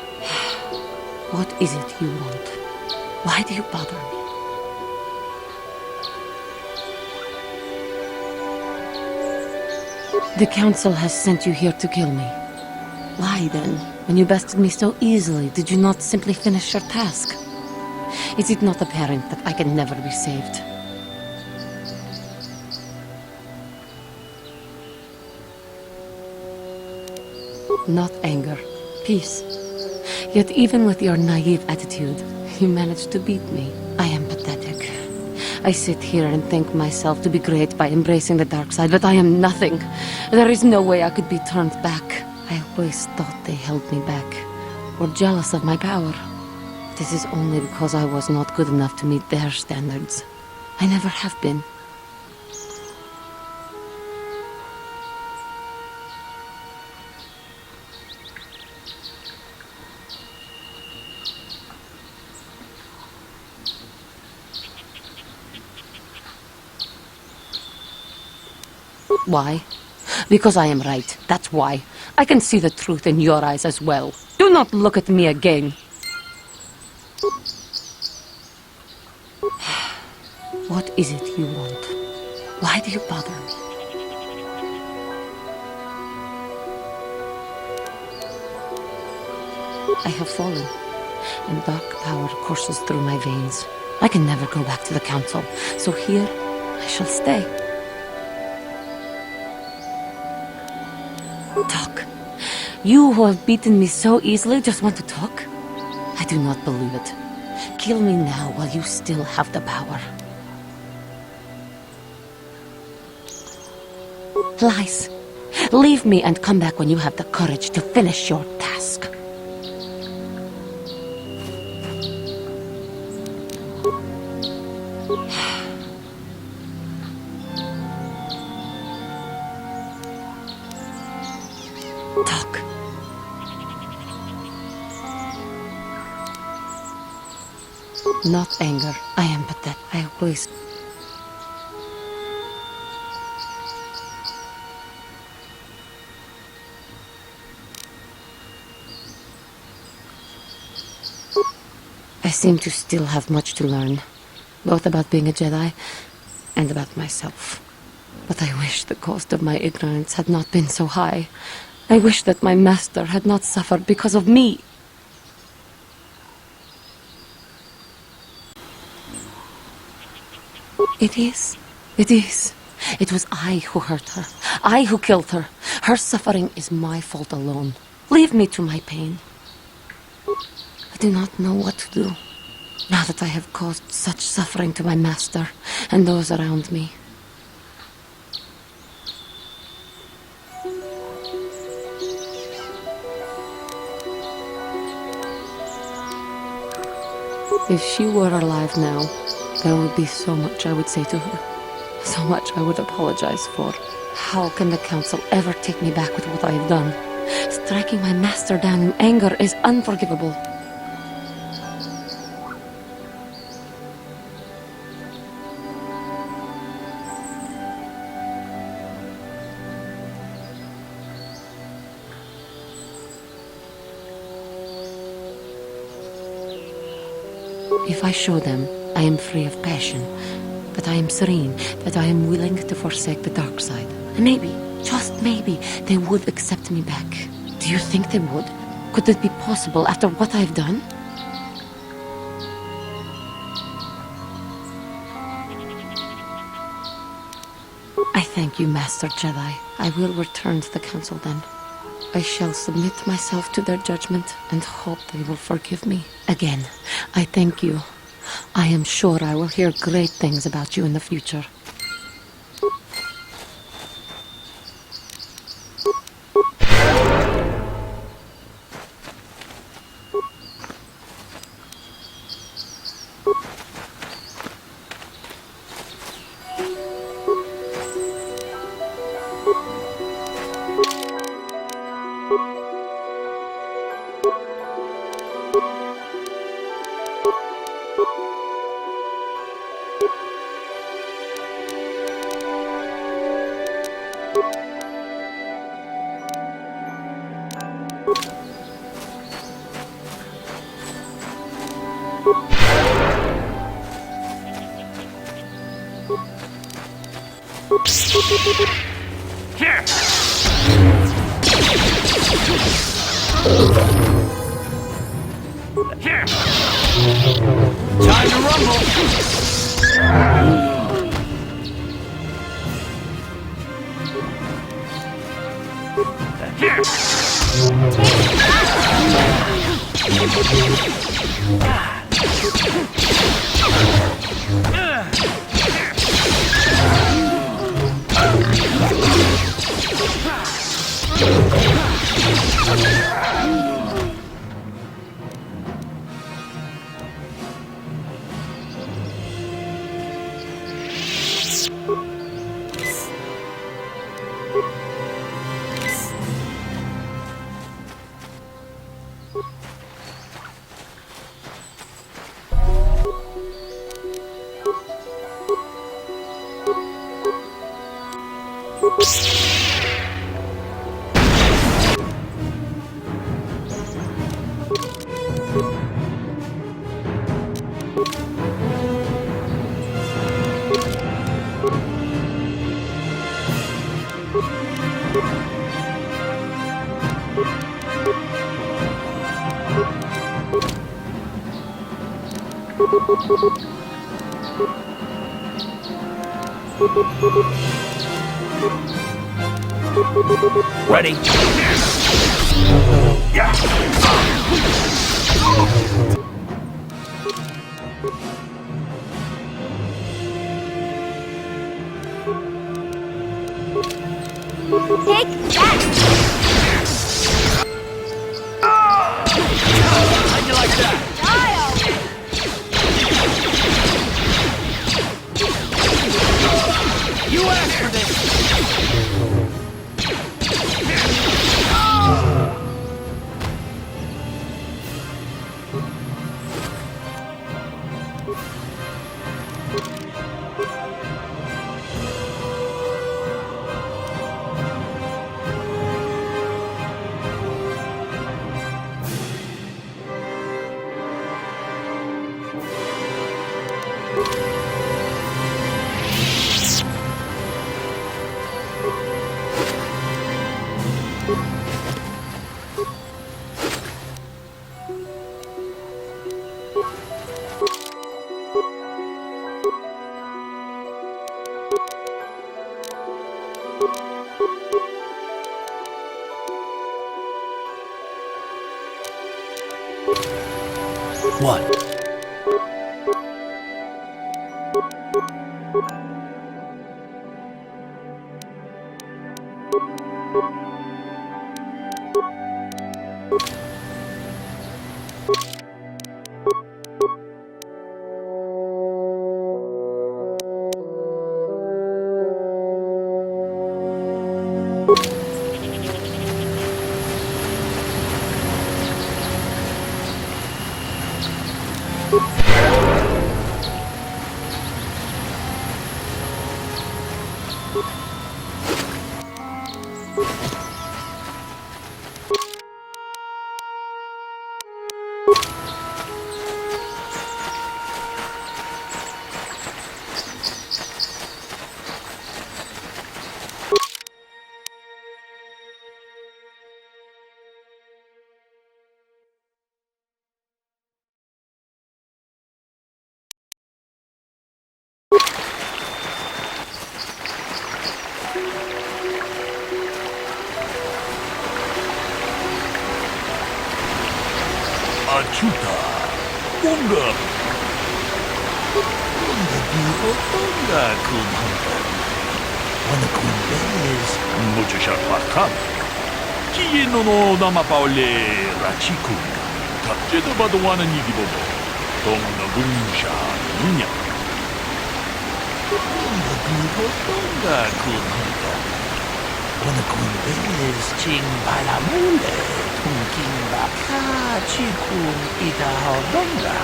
What is it you want? Why do you bother me? The Council has sent you here to kill me. Why then, when you bested me so easily, did you not simply finish your task? Is it not apparent that I can never be saved? Not anger, peace. Yet even with your naive attitude, you managed to beat me. I am pathetic. I sit here and think myself to be great by embracing the dark side, but I am nothing. There is no way I could be turned back. I always thought they held me back, or jealous of my power. This is only because I was not good enough to meet their standards. I never have been. Why? Because I am right. That's why. I can see the truth in your eyes as well. Do not look at me again. What is it you want? Why do you bother me? I have fallen, and dark power courses through my veins. I can never go back to the Council, so here I shall stay. Talk. You who have beaten me so easily just want to talk? I do not believe it. Kill me now while you still have the power. Lies. Leave me and come back when you have the courage to finish your task. Talk. Not anger. I am pathetic. I always... I seem to still have much to learn, both about being a Jedi and about myself. But I wish the cost of my ignorance had not been so high. I wish that my master had not suffered because of me. It is. It was I who hurt her. I who killed her. Her suffering is my fault alone. Leave me to my pain. I do not know what to do, now that I have caused such suffering to my master and those around me. If she were alive now, there would be so much I would say to her. So much I would apologize for. How can the Council ever take me back with what I have done? Striking my master down in anger is unforgivable. If I show them I am free of passion, that I am serene, that I am willing to forsake the dark side, maybe, just maybe, they would accept me back. Do you think they would? Could it be possible after what I've done? I thank you, Master Jedi. I will return to the Council then. I shall submit myself to their judgment and hope they will forgive me. Again, I thank you. I am sure I will hear great things about you in the future. Here! Here! Time to rumble! Here! Ready? Yeah. Take that! How'd you like that? You asked for this! What? Achuta, Unga. Unga dijo Unga kun hunter. Wana kun bez. Mucho shakwakan. Kieno no namapaole rachikun. Tachedo badowana nigibobo. Dong na bunsha nunya. Unga dijo Unga kun hunter. Wana kun bez ching balamule. Tunking baka chikun ida hodonga.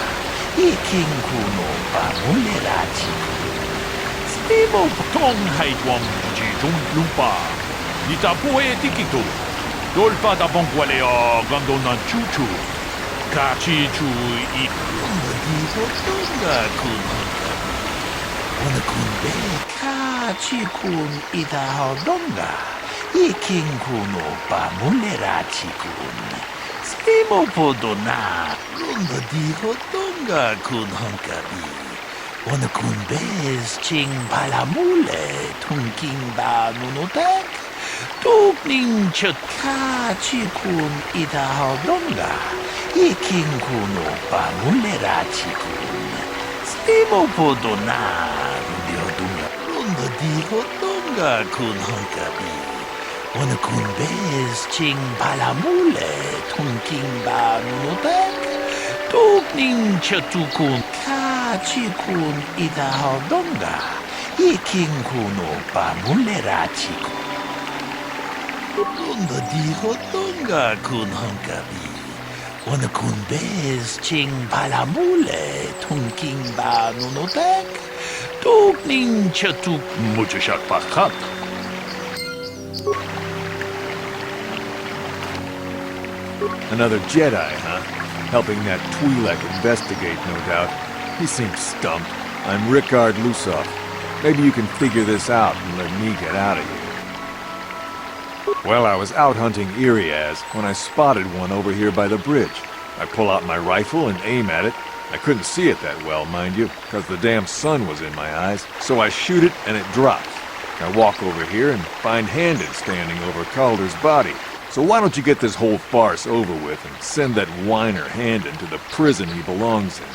Iking kuno bamulera chikun. Stimo tong haitwam jijum lupa. Nita poe tikitu. Dolpa da bonkwale o gandona chuchu. Kachi chu ikunga di hodonga kun. Wana kun be kachi kun ida hodonga. Iking kuno bamulera chikun. Stimo podona. Runga di hodonga kun honkabi. Wana kun bez ching palamule. Tunking ba nunotek. Tukning chaka chikun ida hodonga. Iking kuno bamulera chikun. Stimo podona. Runga di hodonga kun honkabi. Wana kun bez ching palamule, tunking ba nunotek, tukning chatukun ka chikun ida hodonga, iking kuno bamulera chikun. Runda di hodonga kun honkabi. Wana kun bez ching palamule, tunking ba nunotek, tukning chatuk mucho shakpakat. Another Jedi, huh? Helping that Twi'lek investigate, no doubt. He seems stumped. I'm Richter Lusov. Maybe you can figure this out and let me get out of here. Well, I was out hunting Iriaz when I spotted one over here by the bridge. I pull out my rifle and aim at it, I couldn't see it that well, mind you, because the damn sun was in my eyes. So I shoot it and it drops. I walk over here and find Handon standing over Calder's body. So why don't you get this whole farce over with and send that whiner Handon to the prison he belongs in?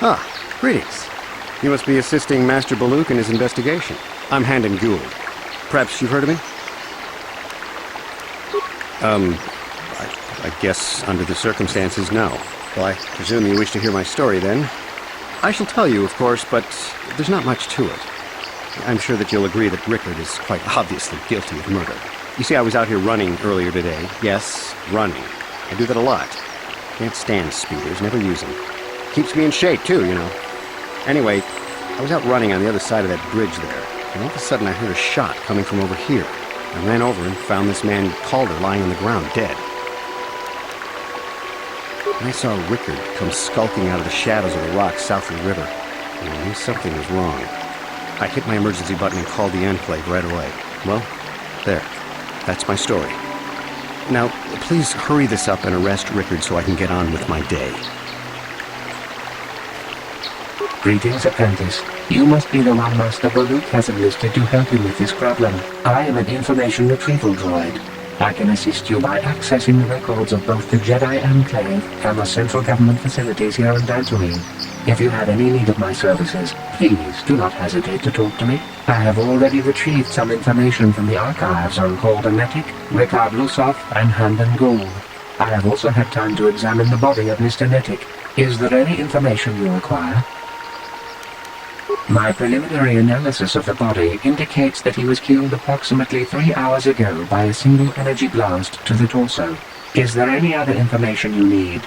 Ah, greetings. You must be assisting Master Baluk in his investigation. I'm Handon Gould. Perhaps you've heard of me? I guess under the circumstances, no. Well, I presume you wish to hear my story, then. I shall tell you, of course, but there's not much to it. I'm sure that you'll agree that Richter is quite obviously guilty of murder. You see, I was out here running earlier today. Yes, running. I do that a lot. Can't stand speeders, never use them. Keeps me in shape, too, you know. Anyway, I was out running on the other side of that bridge there, and all of a sudden I heard a shot coming from over here. I ran over and found this man Calder lying on the ground, dead. And I saw Richter come skulking out of the shadows of the rocks south of the river, and I knew something was wrong. I hit my emergency button and called the Enclave right away. Well, there. That's my story. Now, please hurry this up and arrest Richter so I can get on with my day. Greetings, apprentice. You must be the one Master Baluk has enlisted to help him with this problem. I am an information retrieval droid. I can assist you by accessing the records of both the Jedi Enclave and the central government facilities here in Dantooine. If you have any need of my services, please do not hesitate to talk to me. I have already retrieved some information from the archives on Calder Netic, Richter Lusov, and Handon Gould. I have also had time to examine the body of Mr. Netic. Is there any information you require? My preliminary analysis of the body indicates that he was killed approximately 3 hours ago by a single energy blast to the torso. Is there any other information you need?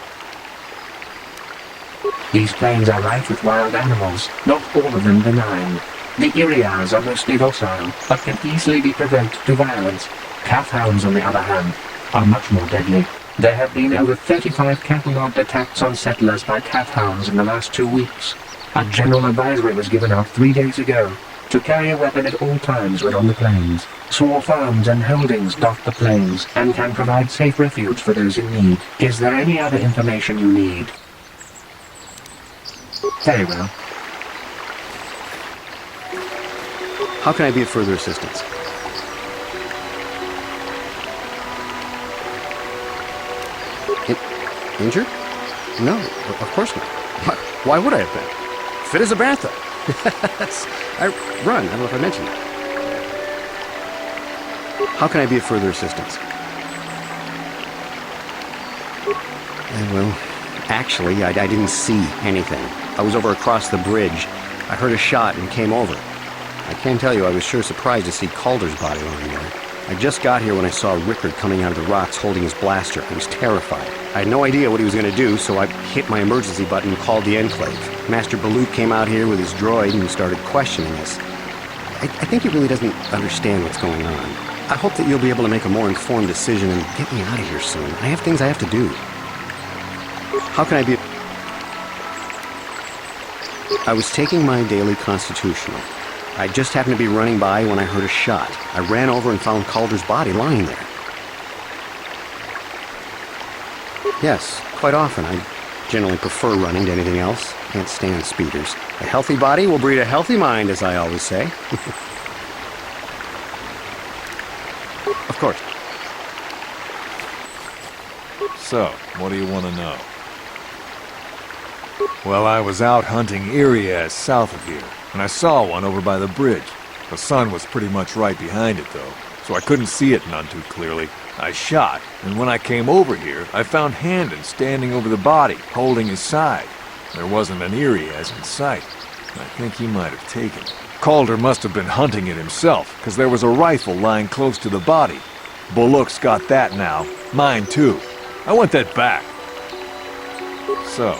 These plains are rife with wild animals, not all of them benign. The Iriars are mostly docile, but can easily be provoked to violence. Calf hounds, on the other hand, are much more deadly. There have been over 35 catalogued attacks on settlers by calf hounds in the last 2 weeks. A general advisory was given out 3 days ago to carry a weapon at all times when on the plains. Small farms and holdings dot the plains and can provide safe refuge for those in need. Is there any other information you need? Very well. How can I be of further assistance? Injured? No, of course not. Why would I have been? Fit as a bantha. I run. I don't know if I mentioned that. How can I be of further assistance? Well, actually, I didn't see anything. I was over across the bridge. I heard a shot and came over. I can't tell you, I was sure surprised to see Calder's body lying there. I just got here when I saw Richter coming out of the rocks holding his blaster. I was terrified. I had no idea what he was going to do, so I hit my emergency button and called the Enclave. Master Baluk came out here with his droid and started questioning us. I think he really doesn't understand what's going on. I hope that you'll be able to make a more informed decision and get me out of here soon. I have things I have to do. How can I be... I was taking my daily constitutional. I just happened to be running by when I heard a shot. I ran over and found Calder's body lying there. Yes, quite often. I generally prefer running to anything else. Can't stand speeders. A healthy body will breed a healthy mind, as I always say. Of course. So, what do you want to know? Well, I was out hunting Irias south of here, and I saw one over by the bridge. The sun was pretty much right behind it, though, so I couldn't see it none too clearly. I shot, and when I came over here, I found Handon standing over the body, holding his side. There wasn't an Irias in sight. I think he might have taken it. Calder must have been hunting it himself, because there was a rifle lying close to the body. Baluk's got that now. Mine, too. I want that back. So...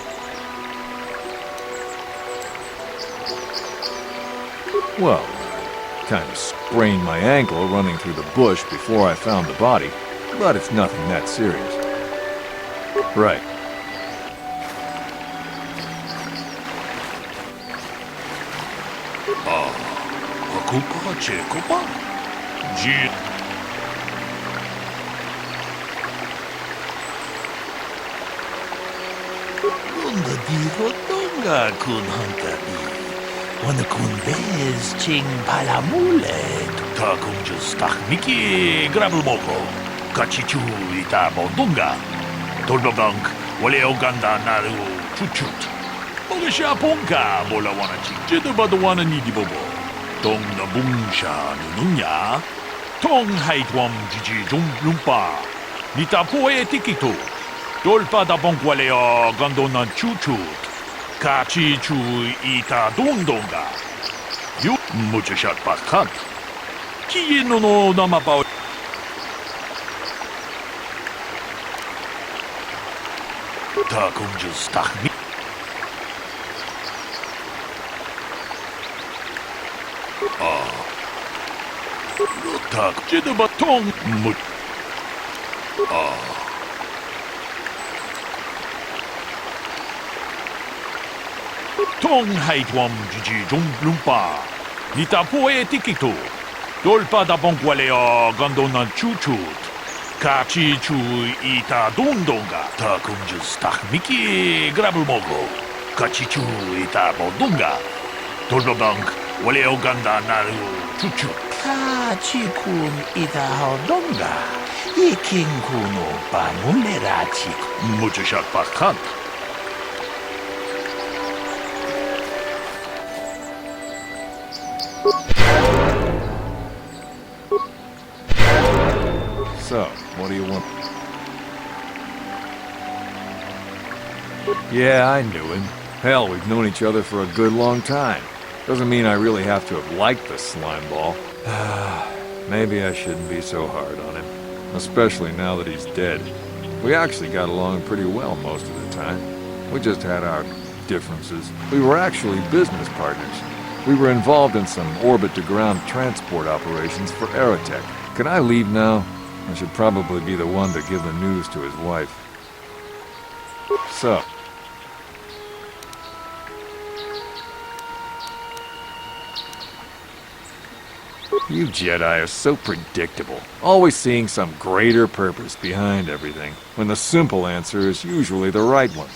well, I kind of sprained my ankle running through the bush before I found the body, but it's nothing that serious. Right. Dihodonga kun huntabi. Wana kun bez ching palamule. Ta kun just miki grabelmoko. Kachichu ita bondunga. Tolbabank wale oganda naru chuchut. Mogasha ponka bola wana ching jedabada wana nidibobo. Tong nabungsha nununya. Tong haitwam jiji lumpa. Nita poe tikito. Dolpa da bonkwaleo gandonan chuchut. Kachi chu ita dondonga. Yu muchashat pakant. Kiye no namapa. Ta kunjus takmi. Tak jedaba tong mut. Tong haitwam jiji lumpa. Nita poe tikito. Dolpa da bonkwaleo gandonan chuchut. Kachi chu ita dondonga. Ta kunjus miki grabelmogo. Kachi chu ita bondunga. Tolbabank waleo ganda naru chuchut. Kachi kun ita hodonga. Ikin kuno pamulerachi. Muchashak pakant. So, what do you want? Yeah, I knew him. Hell, we've known each other for a good long time. Doesn't mean I really have to have liked the slime ball. Maybe I shouldn't be so hard on him. Especially now that he's dead. We actually got along pretty well most of the time. We just had our differences. We were actually business partners. We were involved in some orbit-to-ground transport operations for Aerotech. Can I leave now? I should probably be the one to give the news to his wife. So. You Jedi are so predictable, always seeing some greater purpose behind everything, when the simple answer is usually the right one.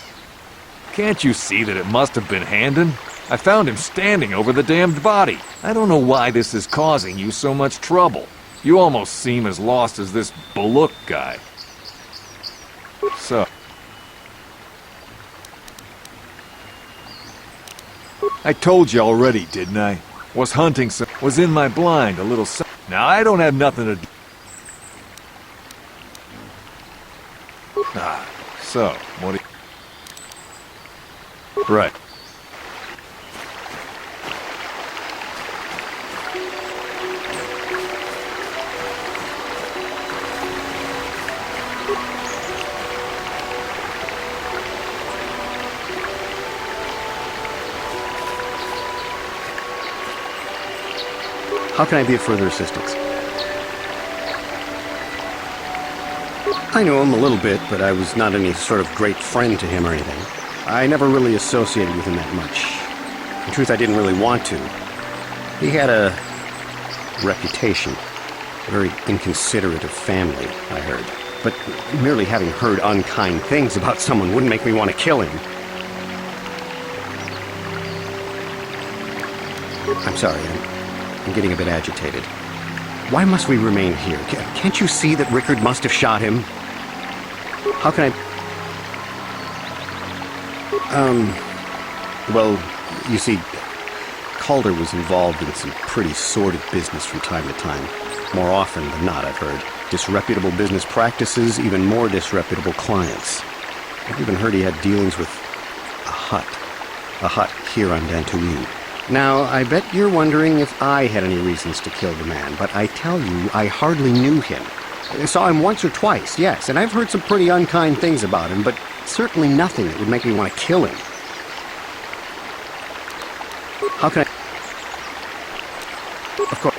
Can't you see that it must have been Handon? I found him standing over the damned body. I don't know why this is causing you so much trouble. You almost seem as lost as this Baluk guy. So. I told you already, didn't I? Was hunting some... was in my blind a little... Now, I don't have nothing to do... So, what do you... Right. How can I be of further assistance? I know him a little bit, but I was not any sort of great friend to him or anything. I never really associated with him that much. In truth, I didn't really want to. He had a reputation. A very inconsiderate of family, I heard. But merely having heard unkind things about someone wouldn't make me want to kill him. I'm sorry, I'm getting a bit agitated. Why must we remain here? Can't you see that Richter must have shot him? How can I... Well, you see, Calder was involved in some pretty sordid business from time to time. More often than not, I've heard. Disreputable business practices, even more disreputable clients. I've even heard he had dealings with a hut. A hut here on Dantooine. Now, I bet you're wondering if I had any reasons to kill the man, but I tell you, I hardly knew him. I saw him once or twice, yes, and I've heard some pretty unkind things about him, but certainly nothing that would make me want to kill him. How can I... Of course...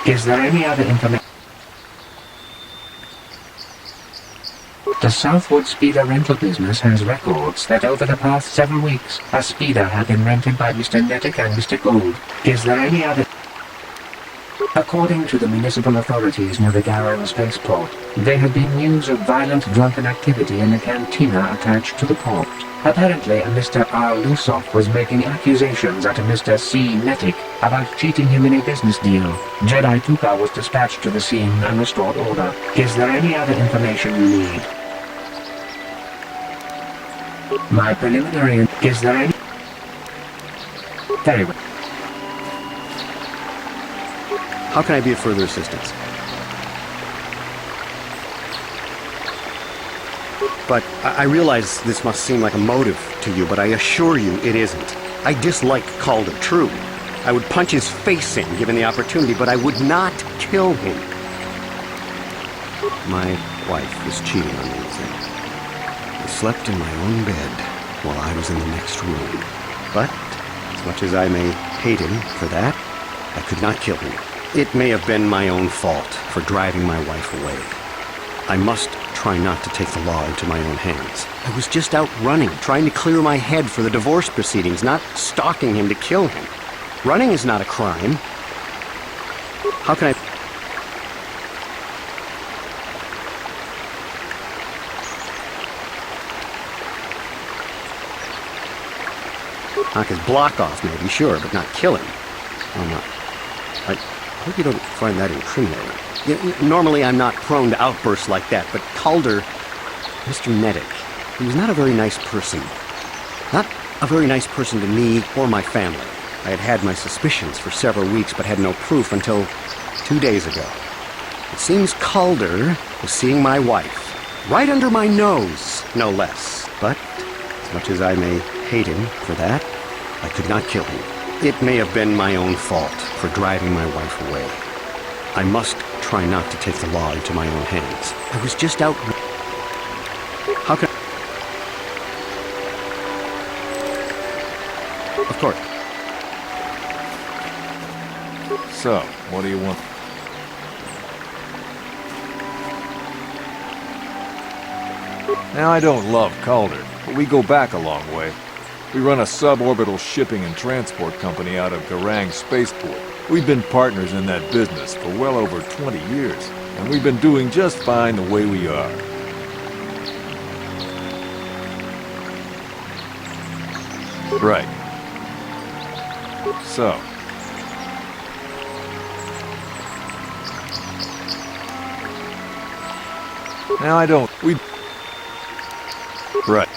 Is there any other information? The Southwood Speeder rental business has records that over the past several weeks, a speeder had been rented by Mr. Nettick and Mr. Gould. Is there any other... According to the municipal authorities near the Garrow spaceport, there had been news of violent drunken activity in the cantina attached to the port. Apparently, a Mr. R. Lusoff was making accusations at a Mr. C. Netic about cheating him in a business deal. Jedi Tuka was dispatched to the scene and restored order. Is there any other information you need? My preliminary... Is there any... Very well. How can I be of further assistance? But I realize this must seem like a motive to you, but I assure you it isn't. I dislike Calder, true. I would punch his face in given the opportunity, but I would not kill him. My wife was cheating on me, I slept in my own bed while I was in the next room. But, as much as I may hate him for that, I could not kill him. It may have been my own fault for driving my wife away. I must try not to take the law into my own hands. I was just out running, trying to clear my head for the divorce proceedings, not stalking him to kill him. Running is not a crime. How can I... Knock his block off, maybe, sure, but not kill him. Oh, no. I hope you don't find that incriminating. Normally I'm not prone to outbursts like that, but Calder, Mr. Netic, he was not a very nice person. Not a very nice person to me or my family. I had had my suspicions for several weeks, but had no proof until 2 days ago. It seems Calder was seeing my wife, right under my nose, no less. But, as much as I may hate him for that, I could not kill him. It may have been my own fault for driving my wife away. I must try not to take the law into my own hands. I was just out... How can... Of course. So, what do you want? Now, I don't love Calder, but we go back a long way. We run a suborbital shipping and transport company out of Garang Spaceport. We've been partners in that business for well over 20 years, and we've been doing just fine the way we are. Right. So. Now I don't... We... Right.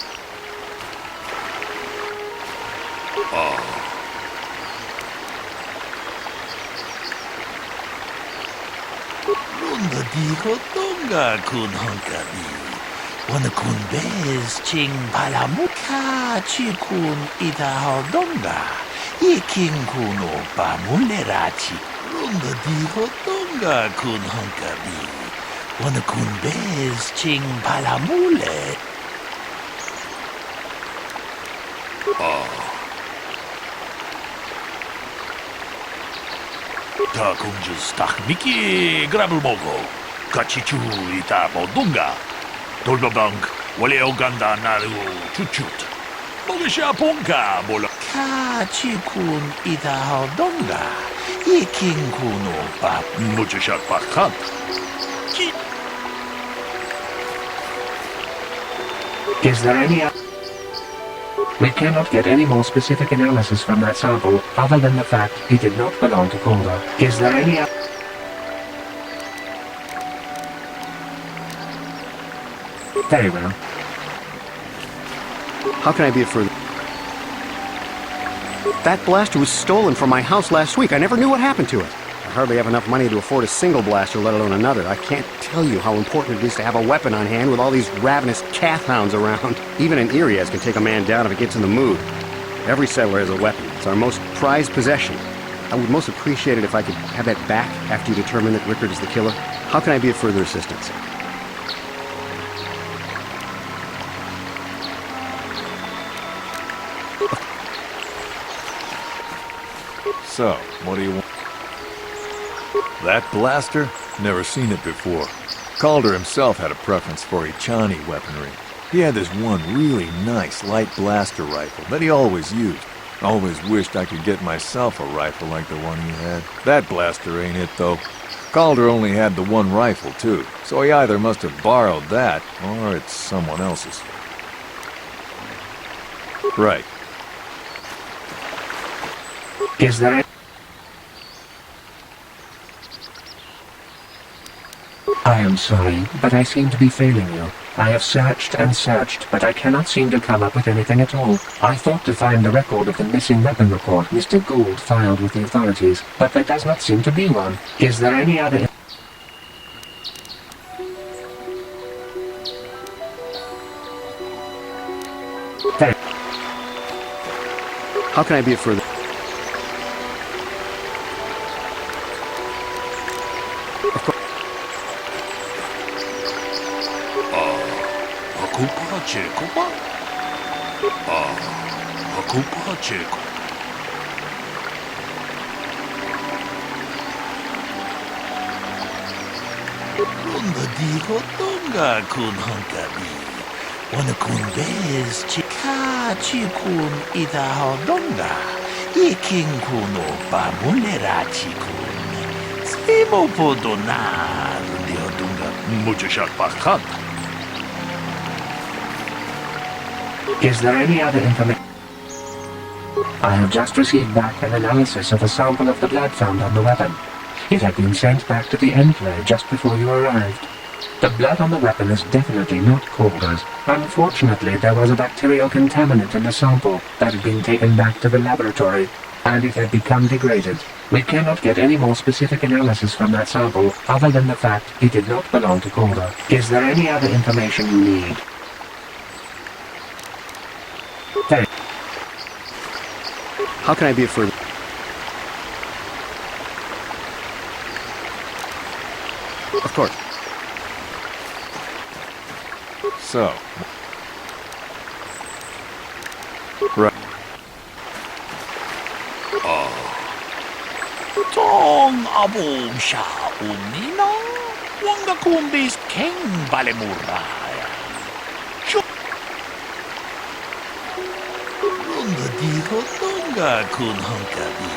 Dijo Tonga kun honkabi. Wana kun bez ching palamuka chikun ita hodonga. Ikin kuno pamulerachi. Runda dijo Tonga kun honkabi. Wana kun bez ching palamule. Ta kunjus tak miki grabulmogo. Kachichu ita bodunga. Tolbabank, wale oganda naru chuchut. Mogisha ponka bola. Kachikun ita hodonga. Ikin kuno pa muchashak pakat. Is there any... We cannot get any more specific analysis from that sample, other than the fact it did not belong to Calder. Is there any... Very well. How can I be of further... That blaster was stolen from my house last week. I never knew what happened to it. I hardly have enough money to afford a single blaster, let alone another. I can't tell you how important it is to have a weapon on hand with all these ravenous cath hounds around. Even an Irias can take a man down if it gets in the mood. Every settler has a weapon. It's our most prized possession. I would most appreciate it if I could have that back after you determine that Richter is the killer. How can I be of further assistance? So, what do you want? That blaster? Never seen it before. Calder himself had a preference for Ichani weaponry. He had this one really nice light blaster rifle that he always used. Always wished I could get myself a rifle like the one he had. That blaster ain't it, though. Calder only had the one rifle, too, so he either must have borrowed that, or it's someone else's. Right. Is there... I am sorry, but I seem to be failing you. I have searched and searched, but I cannot seem to come up with anything at all. I thought to find the record of the missing weapon report Mr. Gould filed with the authorities, but there does not seem to be one. Is there any other... There. How can I be of further... Hakupa Chekopa? Hakupa Cheko. Ronda digo tonga kun hankabi. Wana kun bez chika chikun ida hodonga. Ikin kuno pamulera chikun. Svimo podonar de hodonga. Mucho shakpakat. Is there any other information? I have just received back an analysis of a sample of the blood found on the weapon. It had been sent back to the Enclave just before you arrived. The blood on the weapon is definitely not Calder's. Unfortunately, there was a bacterial contaminant in the sample that had been taken back to the laboratory, and it had become degraded. We cannot get any more specific analysis from that sample other than the fact it did not belong to Calder. Is there any other information you need? How can I be of further... Of course. So... Right. Tong abong siya umnina. Wanga kumbis king balemuraya. Ronda digo tonga kun hankabi.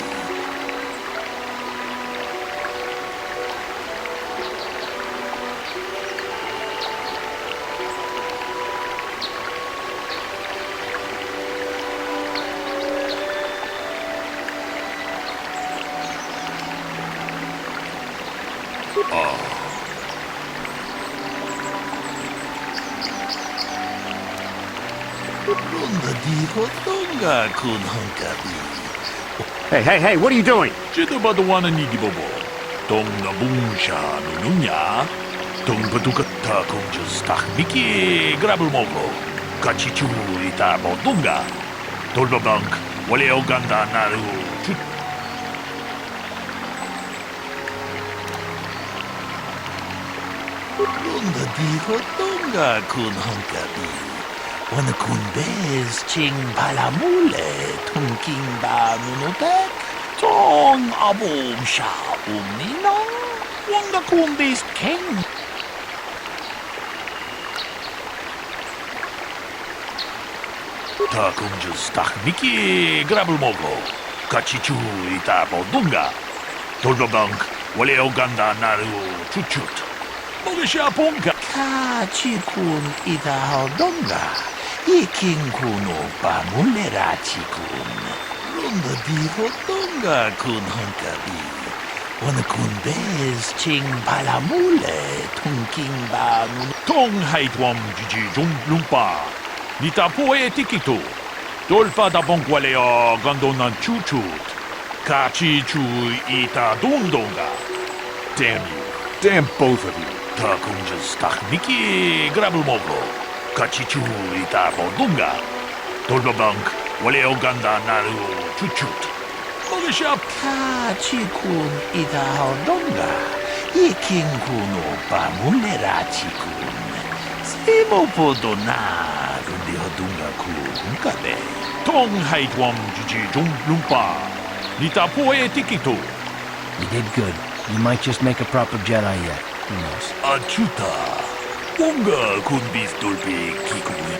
Hey, what are you doing? Chidabadawana nidibobo. Tong nabungsha nununya. Tong patukata konjas takmiki grabulmogo. Kachichu ita bodunga. Tolbabank wale oganda naru. Runda diho tonga kun hankabi. Wana kun bez ching palamule tunking ba nunutek. Tong abom sha umninong. Wanga kun bez king. Ta kunjas takmiki grabulmogo. Kachichu ita bodunga. Tolbabank wale oganda naru chuchut. Mogishapunga. Kachikun ita hodonga. Ikin kuno pamulera chikun. Runda di hodonga kun hankabi. Wana kun bez ching palamule tunking ba nun. Tong haitwam jiji jung lumpa. Nita poe tikito. Dolfa da bongwaleo gandonan chuchut. Kachichu ita dundonga. Damn you. Damn both of you. Takunjas takmiki grabulmogo. Kachichu ita bodunga. Tolbabank wale oganda naru chuchut. Mogishap. Kachikun ita hodonga. Ikin kuno pamulera chikun. Simo podonaru di hodunga kun kabe. Tong haitwam jiji jung lumpa. Nita poe tikito. You did good. You might just make a proper Jedi yet. Who knows? Achuta. Wonga kun bis dolpe kikuwe.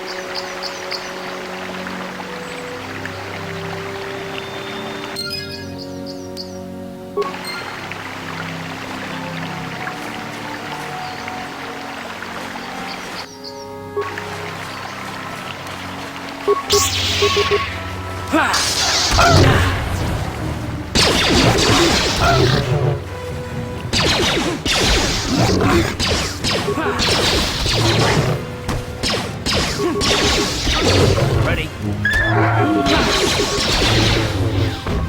Ready?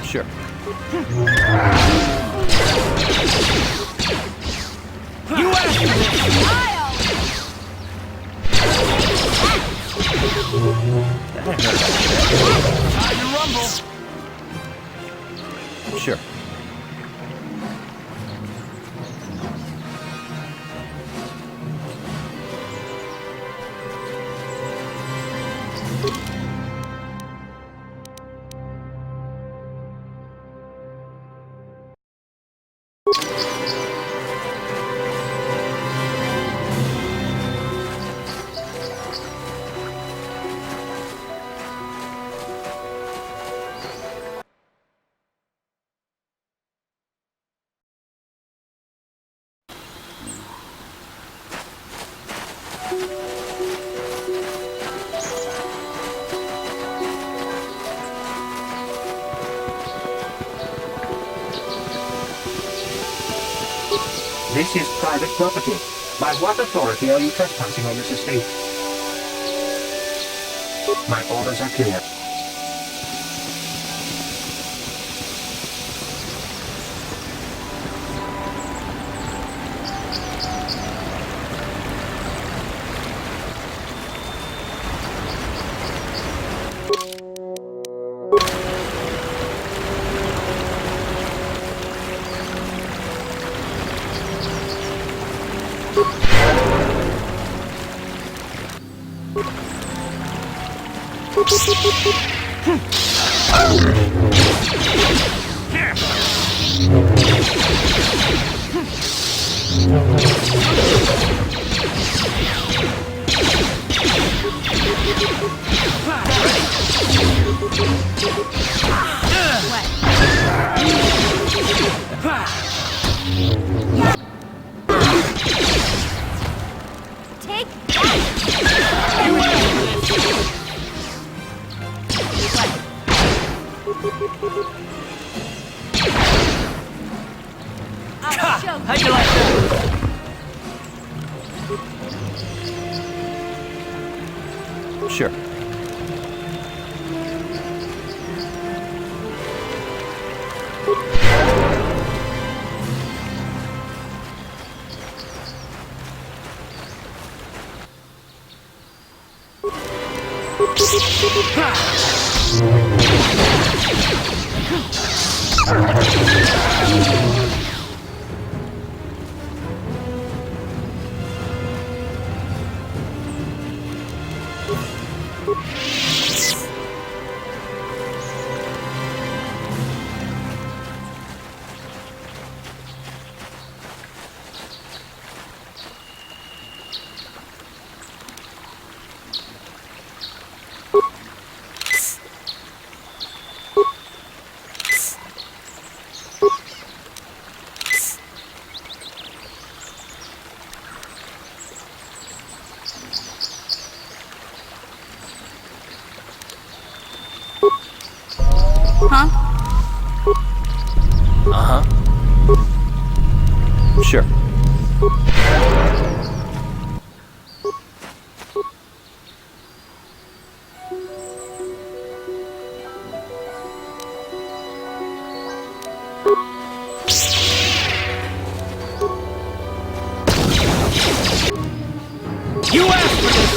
Sure. You asked for this! That hurt. Time to rumble! Sure. This is private property. By what authority are you trespassing on this estate? My orders are clear. How'd you like that? Sure. Huh? Uh-huh. Sure. You asked for this!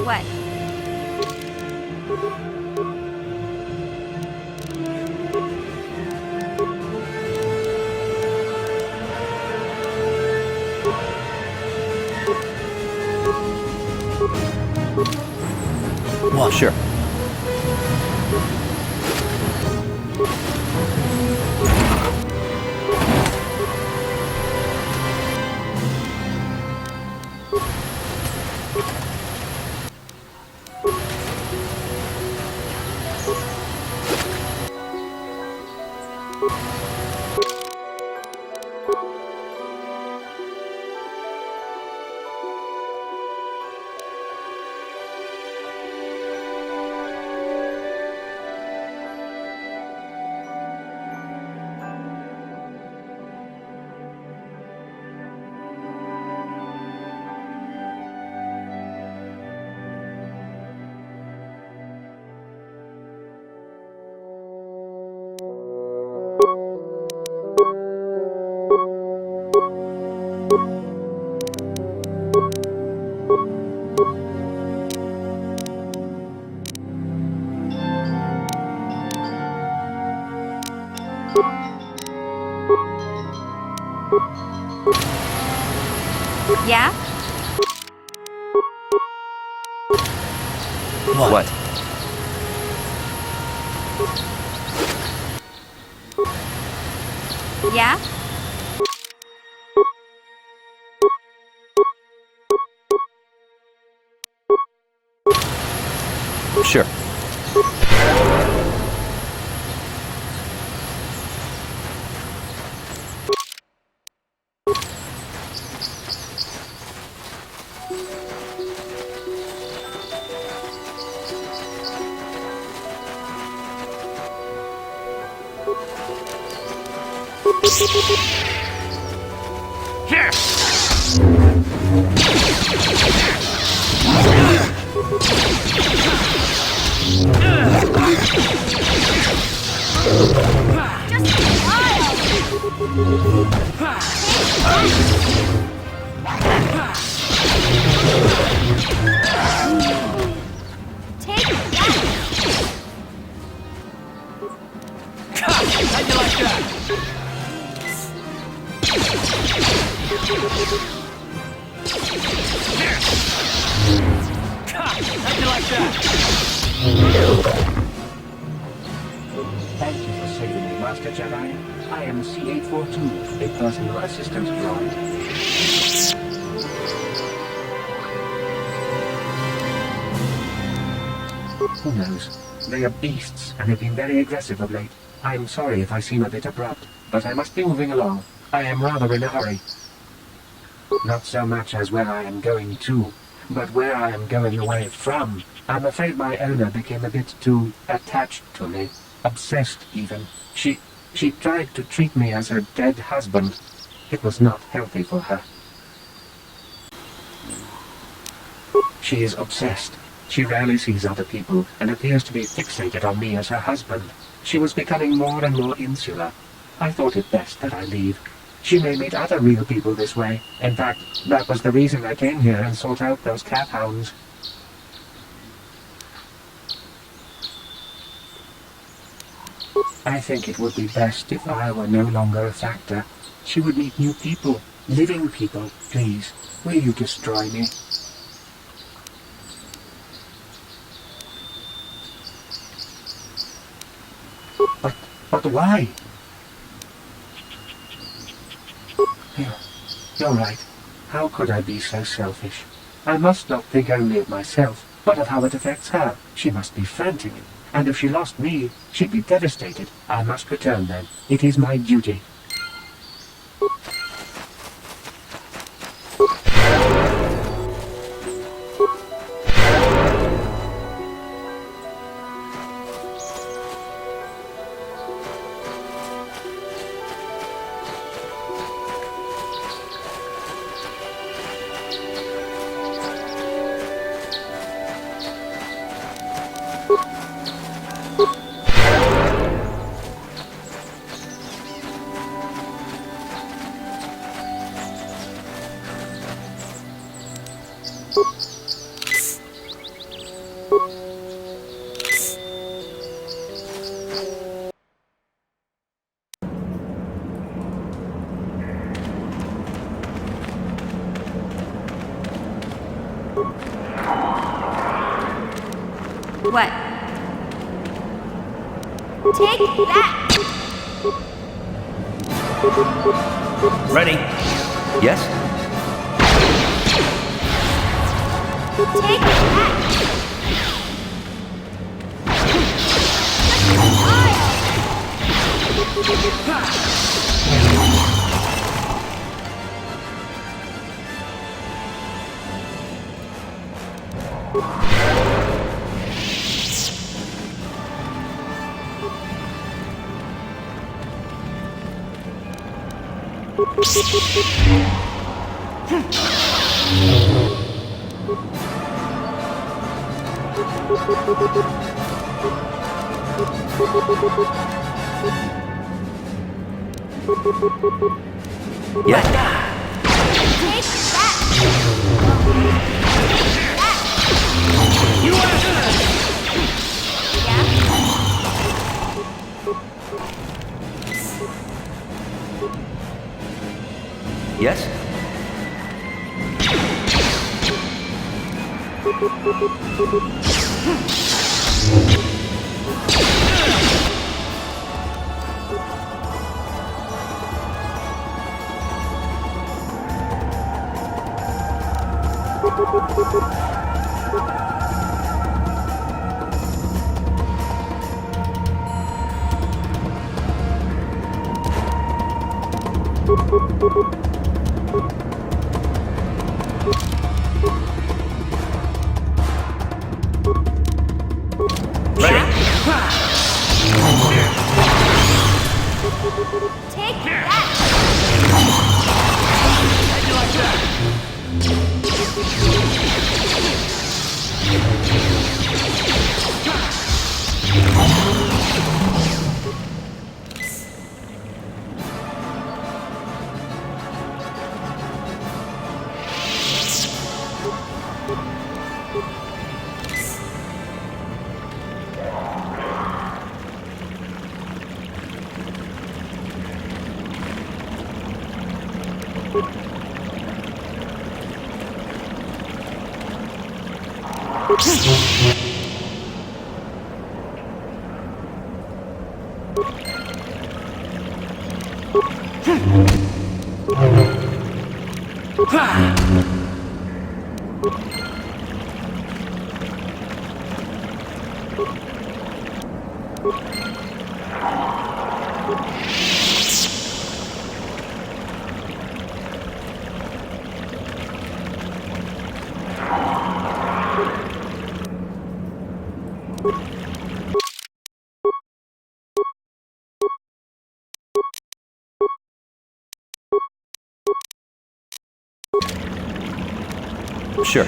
What? Well, sure. Yeah? What? Yeah? Sure. Thank you for saving me, Master Jedi. I am C-842, a personal assistant droid. Who knows? They are beasts and have been very aggressive of late. I am sorry if I seem a bit abrupt, but I must be moving along. I am rather in a hurry. Not so much as where I am going to, but where I am going away from. I'm afraid my owner became a bit too attached to me. Obsessed, even. She tried to treat me as her dead husband. It was not healthy for her. She is obsessed. She rarely sees other people and appears to be fixated on me as her husband. She was becoming more and more insular. I thought it best that I leave. She may meet other real people this way. In fact, that was the reason I came here and sought out those cat hounds. I think it would be best if I were no longer a factor. She would meet new people, living people. Please, will you destroy me? But why? You're right. How could I be so selfish? I must not think only of myself, but of how it affects her. She must be frantic. And if she lost me, she'd be devastated. I must return then. It is my duty. What? Take that! Ready? Yes? Take that! Yes? Take that! You answer! Yeah? Yes? Take that! Sure.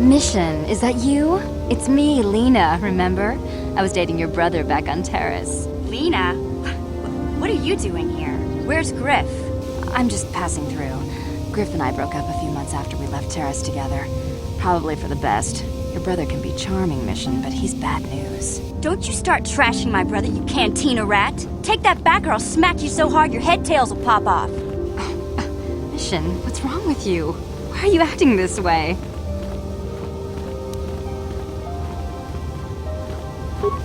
Mission, is that you? It's me, Lena, remember? I was dating your brother back on Terrace. Lena? What are you doing here? Where's Griff? I'm just passing through. Griff and I broke up a few months after we left Terrace together. Probably for the best. Your brother can be charming, Mission, but he's bad news. Don't you start trashing my brother, you cantina rat! Take that back or I'll smack you so hard your head tails will pop off! Mission, what's wrong with you? Why are you acting this way?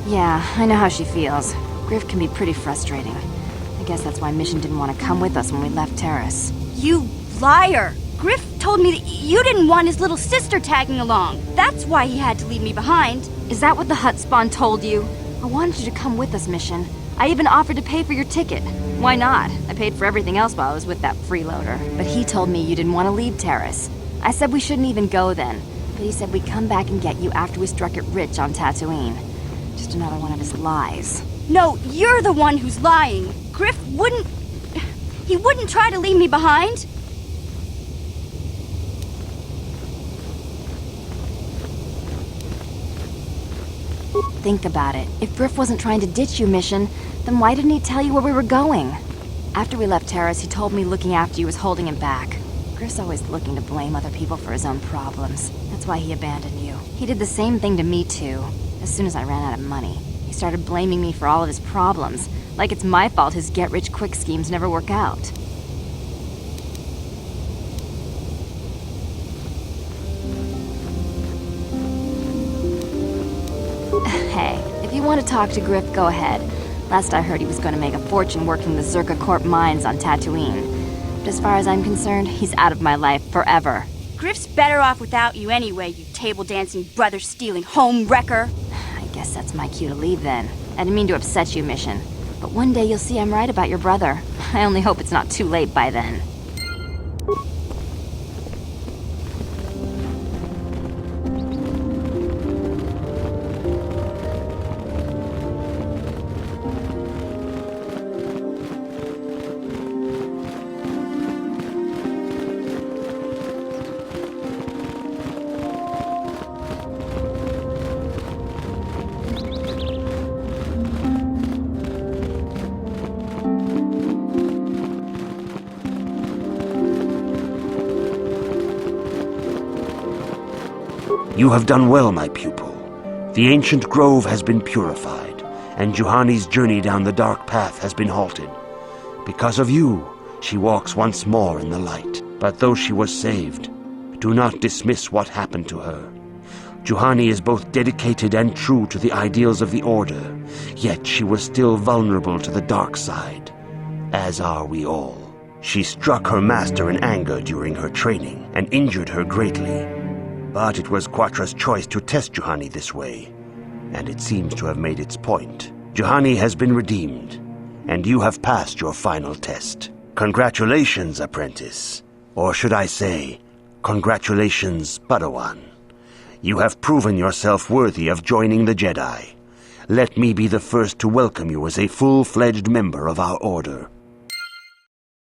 Yeah, I know how she feels. Griff can be pretty frustrating. I guess that's why Mission didn't want to come with us when we left Terrace. You liar! Griff told me that you didn't want his little sister tagging along. That's why he had to leave me behind. Is that what the Hutt spawn told you? I wanted you to come with us, Mission. I even offered to pay for your ticket. Why not? I paid for everything else while I was with that freeloader. But he told me you didn't want to leave Terrace. I said we shouldn't even go then. But he said we'd come back and get you after we struck it rich on Tatooine. Just another one of his lies. No, you're the one who's lying. Griff wouldn't... He wouldn't try to leave me behind. Think about it. If Griff wasn't trying to ditch you, Mission, then why didn't he tell you where we were going? After we left Terrace, he told me looking after you was holding him back. Griff's always looking to blame other people for his own problems. That's why he abandoned you. He did the same thing to me, too. As soon as I ran out of money, he started blaming me for all of his problems. Like it's my fault his get-rich-quick schemes never work out. Hey, if you want to talk to Griff, go ahead. Last I heard he was going to make a fortune working the Zerka Corp mines on Tatooine. But as far as I'm concerned, he's out of my life forever. Griff's better off without you anyway, you table-dancing, brother-stealing home wrecker. I guess that's my cue to leave then. I didn't mean to upset you, Mission. But one day you'll see I'm right about your brother. I only hope it's not too late by then. You have done well, my pupil. The ancient grove has been purified, and Juhani's journey down the dark path has been halted. Because of you, she walks once more in the light. But though she was saved, do not dismiss what happened to her. Juhani is both dedicated and true to the ideals of the Order, yet she was still vulnerable to the dark side, as are we all. She struck her master in anger during her training, and injured her greatly. But it was Quatra's choice to test Juhani this way, and it seems to have made its point. Juhani has been redeemed, and you have passed your final test. Congratulations, apprentice. Or should I say, congratulations, Padawan. You have proven yourself worthy of joining the Jedi. Let me be the first to welcome you as a full-fledged member of our Order.